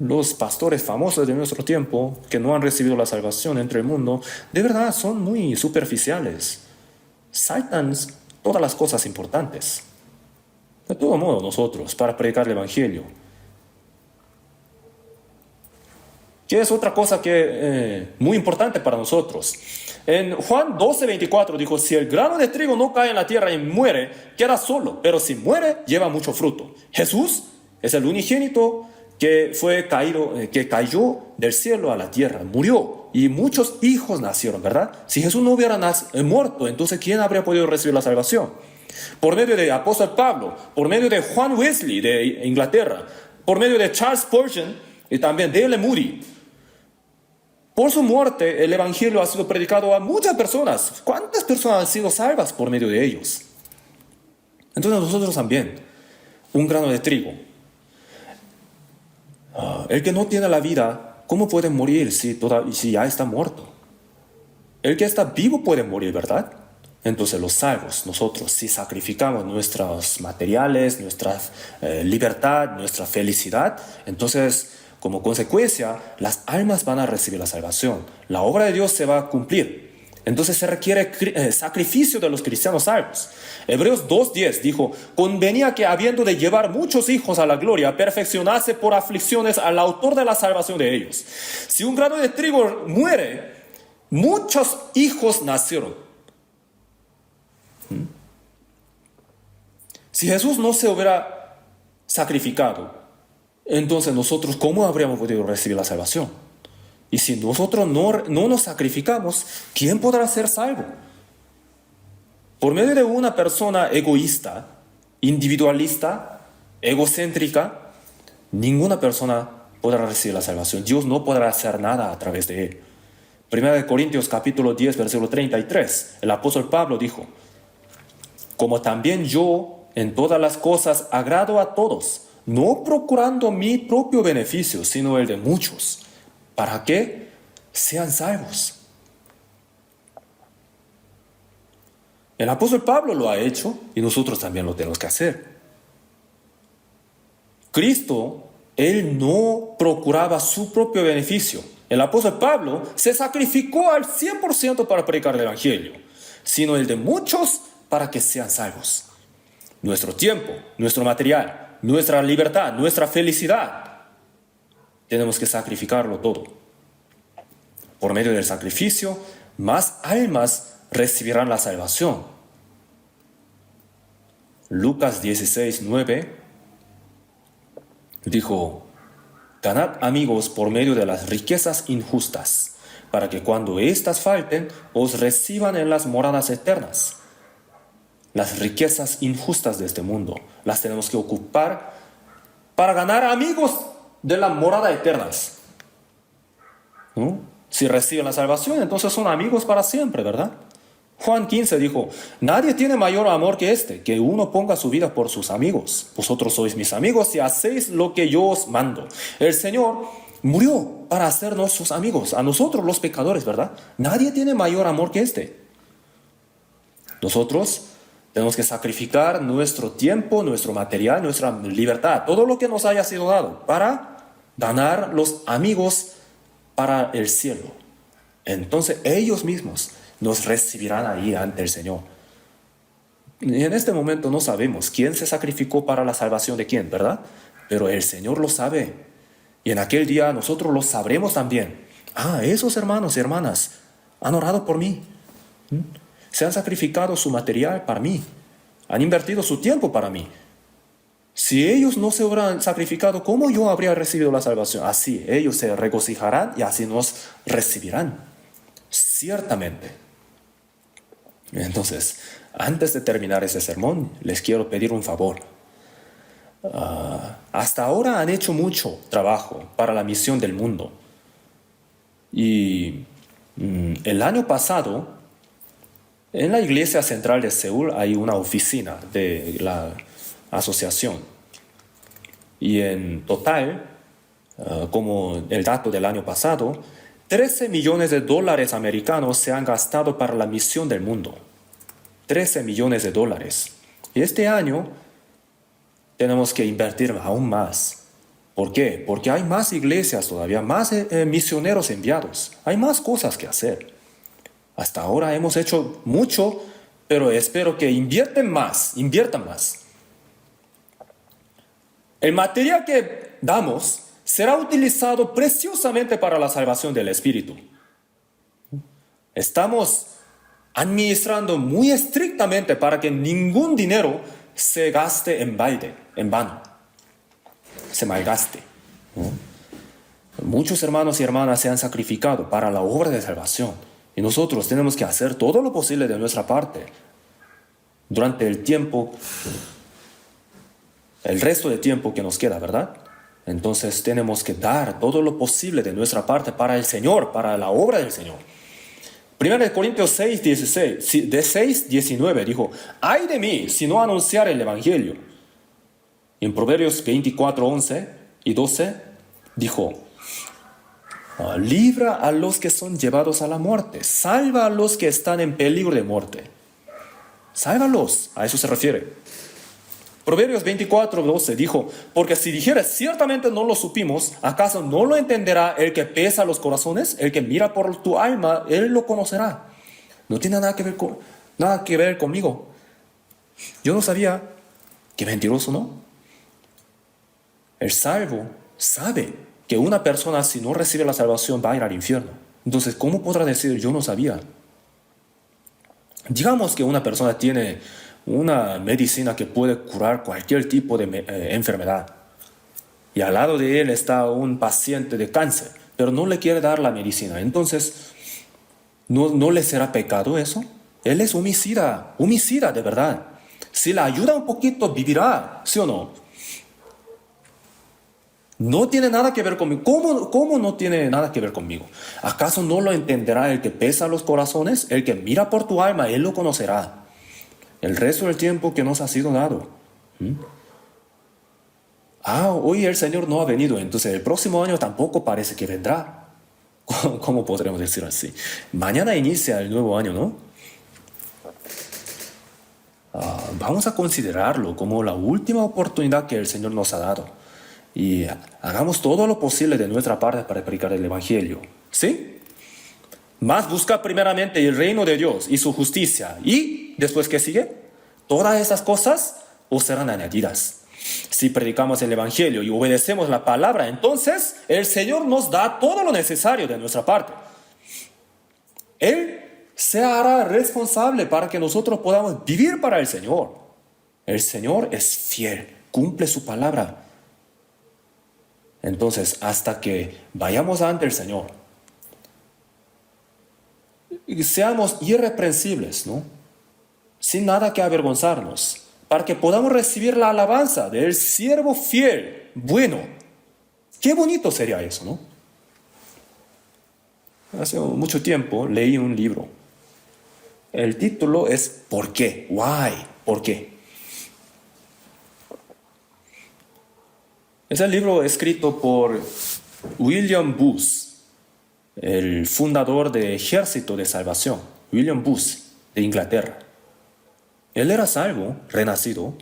Los pastores famosos de nuestro tiempo, que no han recibido la salvación entre el mundo, de verdad son muy superficiales. Saltan todas las cosas importantes. De todo modo, nosotros, para predicar el Evangelio, que es otra cosa muy importante para nosotros. En Juan 12:24 dijo: si el grano de trigo no cae en la tierra y muere, queda solo, pero si muere, lleva mucho fruto. Jesús es el unigénito que cayó del cielo a la tierra, murió, y muchos hijos nacieron, ¿verdad? Si Jesús no hubiera muerto, entonces ¿quién habría podido recibir la salvación? Por medio de apóstol Pablo, por medio de Juan Wesley de Inglaterra, por medio de Charles Spurgeon y también de L. Moody. Por su muerte, el Evangelio ha sido predicado a muchas personas. ¿Cuántas personas han sido salvas por medio de ellos? Entonces nosotros también, un grano de trigo. El que no tiene la vida, ¿cómo puede morir si ya está muerto? El que está vivo puede morir, ¿verdad? Entonces los salvos, nosotros, si sacrificamos nuestros materiales, nuestra libertad, nuestra felicidad, entonces como consecuencia las almas van a recibir la salvación. La obra de Dios se va a cumplir. Entonces se requiere sacrificio de los cristianos salvos. Hebreos 2:10 dijo: convenía que habiendo de llevar muchos hijos a la gloria, perfeccionase por aflicciones al autor de la salvación de ellos. Si un grano de trigo muere, muchos hijos nacieron. Si Jesús no se hubiera sacrificado, entonces nosotros, ¿cómo habríamos podido recibir la salvación? Y si nosotros no nos sacrificamos, ¿quién podrá ser salvo? Por medio de una persona egoísta, individualista, egocéntrica, ninguna persona podrá recibir la salvación. Dios no podrá hacer nada a través de él. Primera de Corintios capítulo 10, versículo 33. El apóstol Pablo dijo, como también yo en todas las cosas agrado a todos, no procurando mi propio beneficio, sino el de muchos, para que sean salvos. El apóstol Pablo lo ha hecho y nosotros también lo tenemos que hacer. Cristo, él no procuraba su propio beneficio. El apóstol Pablo se sacrificó al 100% para predicar el evangelio, sino el de muchos para que sean salvos. Nuestro tiempo, nuestro material, nuestra libertad, nuestra felicidad, tenemos que sacrificarlo todo. Por medio del sacrificio, más almas recibirán la salvación. Lucas 16, 9 dijo, ganad amigos por medio de las riquezas injustas, para que cuando éstas falten, os reciban en las moradas eternas. Las riquezas injustas de este mundo las tenemos que ocupar para ganar amigos de la morada eternas. ¿No? Si reciben la salvación, entonces son amigos para siempre, ¿verdad? Juan 15 dijo, nadie tiene mayor amor que este, que uno ponga su vida por sus amigos. Vosotros sois mis amigos si hacéis lo que yo os mando. El Señor murió para hacernos sus amigos, a nosotros los pecadores, ¿verdad? Nadie tiene mayor amor que este. Nosotros tenemos que sacrificar nuestro tiempo, nuestro material, nuestra libertad, todo lo que nos haya sido dado para ganar los amigos para el cielo. Entonces ellos mismos nos recibirán ahí ante el Señor. Y en este momento no sabemos quién se sacrificó para la salvación de quién, ¿verdad? Pero el Señor lo sabe. Y en aquel día nosotros lo sabremos también. Esos hermanos y hermanas han orado por mí. Se han sacrificado su material para mí. Han invertido su tiempo para mí. Si ellos no se hubieran sacrificado, ¿cómo yo habría recibido la salvación? Así, ellos se regocijarán y así nos recibirán. Ciertamente. Entonces, antes de terminar ese sermón, les quiero pedir un favor. Hasta ahora han hecho mucho trabajo para la misión del mundo. Y el año pasado, en la iglesia central de Seúl hay una oficina de la asociación. Y en total, como el dato del año pasado, 13 millones de dólares americanos se han gastado para la misión del mundo. 13 millones de dólares. Y este año tenemos que invertir aún más. ¿Por qué? Porque hay más iglesias todavía, más misioneros enviados. Hay más cosas que hacer. Hasta ahora hemos hecho mucho, pero espero que inviertan más. El material que damos será utilizado preciosamente para la salvación del espíritu. Estamos administrando muy estrictamente para que ningún dinero se gaste en balde, en vano, se malgaste. Muchos hermanos y hermanas se han sacrificado para la obra de salvación y nosotros tenemos que hacer todo lo posible de nuestra parte durante el tiempo, el resto de tiempo que nos queda, ¿verdad? Entonces tenemos que dar todo lo posible de nuestra parte para el Señor, para la obra del Señor. 1 Corintios 6, 19 dijo, ay de mí si no anunciar el Evangelio. Y en Proverbios 24, 11 y 12 dijo, libra a los que son llevados a la muerte, salva a los que están en peligro de muerte. Sálvalos, a eso se refiere. Proverbios 24, 12 dijo, porque si dijeres ciertamente no lo supimos, ¿acaso no lo entenderá el que pesa los corazones? El que mira por tu alma, él lo conocerá. No tiene nada que ver conmigo. Yo no sabía. Qué mentiroso, ¿no? El salvo sabe que una persona si no recibe la salvación va a ir al infierno. Entonces, ¿cómo podrá decir yo no sabía? Digamos que una persona tiene una medicina que puede curar cualquier tipo de enfermedad. Y al lado de él está un paciente de cáncer, pero no le quiere dar la medicina. Entonces, ¿no le será pecado eso? Él es homicida de verdad. Si le ayuda un poquito, vivirá, ¿sí o no? No tiene nada que ver conmigo. ¿Cómo no tiene nada que ver conmigo? ¿Acaso no lo entenderá el que pesa los corazones? El que mira por tu alma, él lo conocerá. El resto del tiempo que nos ha sido dado. Hoy el Señor no ha venido, entonces el próximo año tampoco parece que vendrá. ¿Cómo podremos decir así? Mañana inicia el nuevo año, ¿no? Vamos a considerarlo como la última oportunidad que el Señor nos ha dado. Y hagamos todo lo posible de nuestra parte para predicar el Evangelio. ¿Sí? Más busca primeramente el reino de Dios y su justicia. ¿Y después qué sigue? Todas esas cosas os serán añadidas. Si predicamos el Evangelio y obedecemos la palabra, entonces el Señor nos da todo lo necesario de nuestra parte. Él se hará responsable para que nosotros podamos vivir para el Señor. El Señor es fiel, cumple su palabra. Entonces, hasta que vayamos ante el Señor, y seamos irreprensibles, ¿no? Sin nada que avergonzarnos, para que podamos recibir la alabanza del siervo fiel, bueno. Qué bonito sería eso, ¿no? Hace mucho tiempo leí un libro. El título es ¿Por qué? Why? ¿Por qué? Es el libro escrito por William Booth, el fundador del Ejército de Salvación, William Booth, de Inglaterra. Él era salvo, renacido.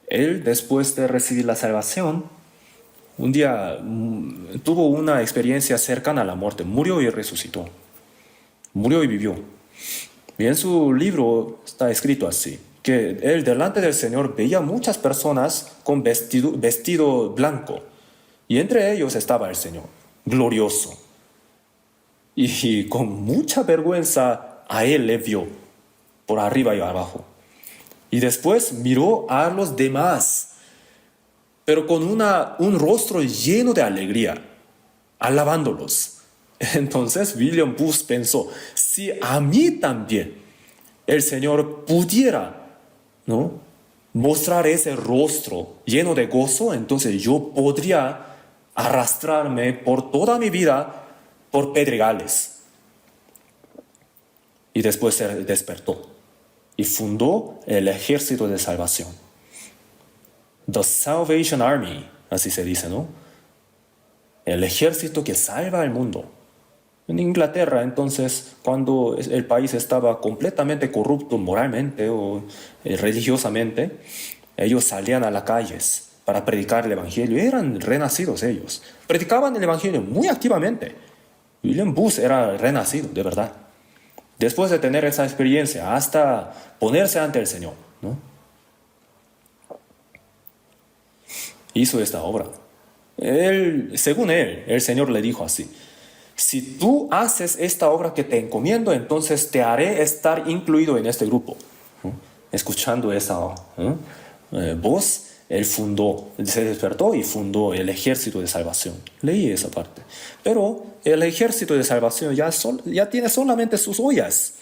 Él, después de recibir la salvación, un día tuvo una experiencia cercana a la muerte. Murió y resucitó. Murió y vivió. Y en su libro está escrito así, que él delante del Señor veía muchas personas con vestido blanco. Y entre ellos estaba el Señor, glorioso. Y con mucha vergüenza a él le vio, por arriba y abajo. Y después miró a los demás, pero con un rostro lleno de alegría, alabándolos. Entonces William Booth pensó, si a mí también el Señor pudiera, ¿no?, mostrar ese rostro lleno de gozo, entonces yo podría arrastrarme por toda mi vida por pedregales. Y después se despertó y fundó el Ejército de Salvación. The Salvation Army, así se dice, ¿no? El ejército que salva al mundo. En Inglaterra, entonces, cuando el país estaba completamente corrupto moralmente o religiosamente, ellos salían a las calles para predicar el Evangelio. Eran renacidos ellos. Predicaban el Evangelio muy activamente. William Booth era renacido, de verdad. Después de tener esa experiencia, hasta ponerse ante el Señor, ¿no?, hizo esta obra. Según él, el Señor le dijo así: si tú haces esta obra que te encomiendo, entonces te haré estar incluido en este grupo. Escuchando esa voz, él se despertó y fundó el Ejército de Salvación. Leí esa parte. Pero el Ejército de Salvación ya tiene solamente sus ollas.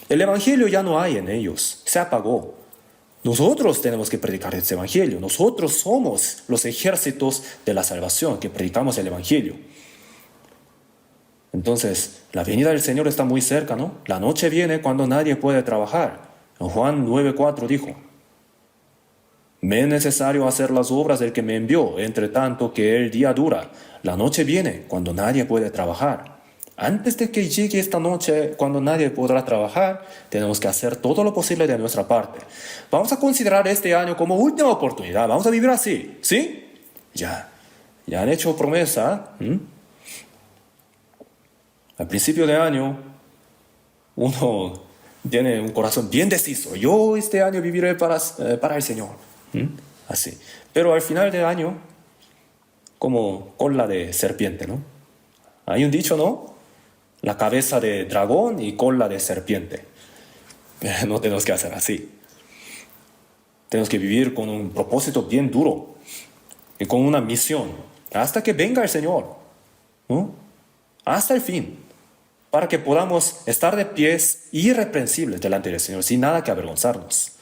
El Evangelio ya no hay en ellos. Se apagó. Nosotros tenemos que predicar este Evangelio. Nosotros somos los ejércitos de la salvación que predicamos el Evangelio. Entonces, la venida del Señor está muy cerca, ¿no? La noche viene cuando nadie puede trabajar. En Juan 9:4 dijo: me es necesario hacer las obras del que me envió, entre tanto que el día dura. La noche viene cuando nadie puede trabajar. Antes de que llegue esta noche, cuando nadie podrá trabajar, tenemos que hacer todo lo posible de nuestra parte. Vamos a considerar este año como última oportunidad. Vamos a vivir así, ¿sí? Ya han hecho promesa. Al principio de año, uno tiene un corazón bien deciso. Yo este año viviré para el Señor. Así. Pero al final del año, como cola de serpiente, ¿no? Hay un dicho, ¿no? La cabeza de dragón y cola de serpiente. No tenemos que hacer así. Tenemos que vivir con un propósito bien duro y con una misión hasta que venga el Señor, ¿no? Hasta el fin, para que podamos estar de pies irreprensibles delante del Señor, sin nada que avergonzarnos.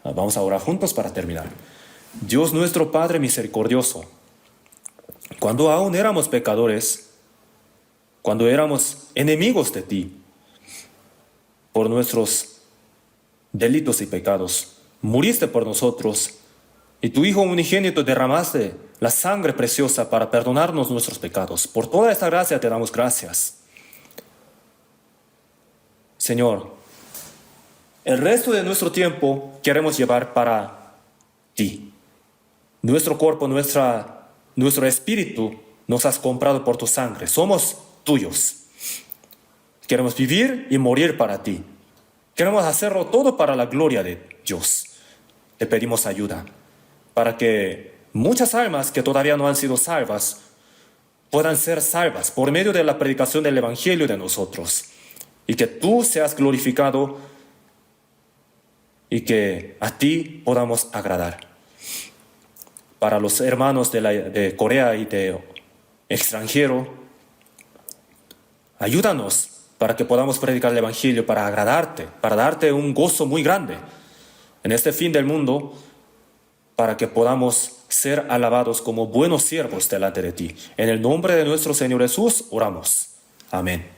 Vamos a orar juntos para terminar. Dios nuestro Padre misericordioso, cuando aún éramos pecadores, cuando éramos enemigos de ti, por nuestros delitos y pecados, muriste por nosotros, y tu Hijo unigénito derramaste la sangre preciosa para perdonarnos nuestros pecados. Por toda esta gracia te damos gracias. Señor, el resto de nuestro tiempo queremos llevar para ti. Nuestro cuerpo, nuestro espíritu nos has comprado por tu sangre. Somos tuyos. Queremos vivir y morir para ti. Queremos hacerlo todo para la gloria de Dios. Te pedimos ayuda para que muchas almas que todavía no han sido salvas puedan ser salvas por medio de la predicación del Evangelio de nosotros, y que tú seas glorificado y que a ti podamos agradar. Para los hermanos de Corea y de extranjero, ayúdanos para que podamos predicar el Evangelio, para agradarte, para darte un gozo muy grande en este fin del mundo, para que podamos ser alabados como buenos siervos delante de ti. En el nombre de nuestro Señor Jesús oramos. Amén.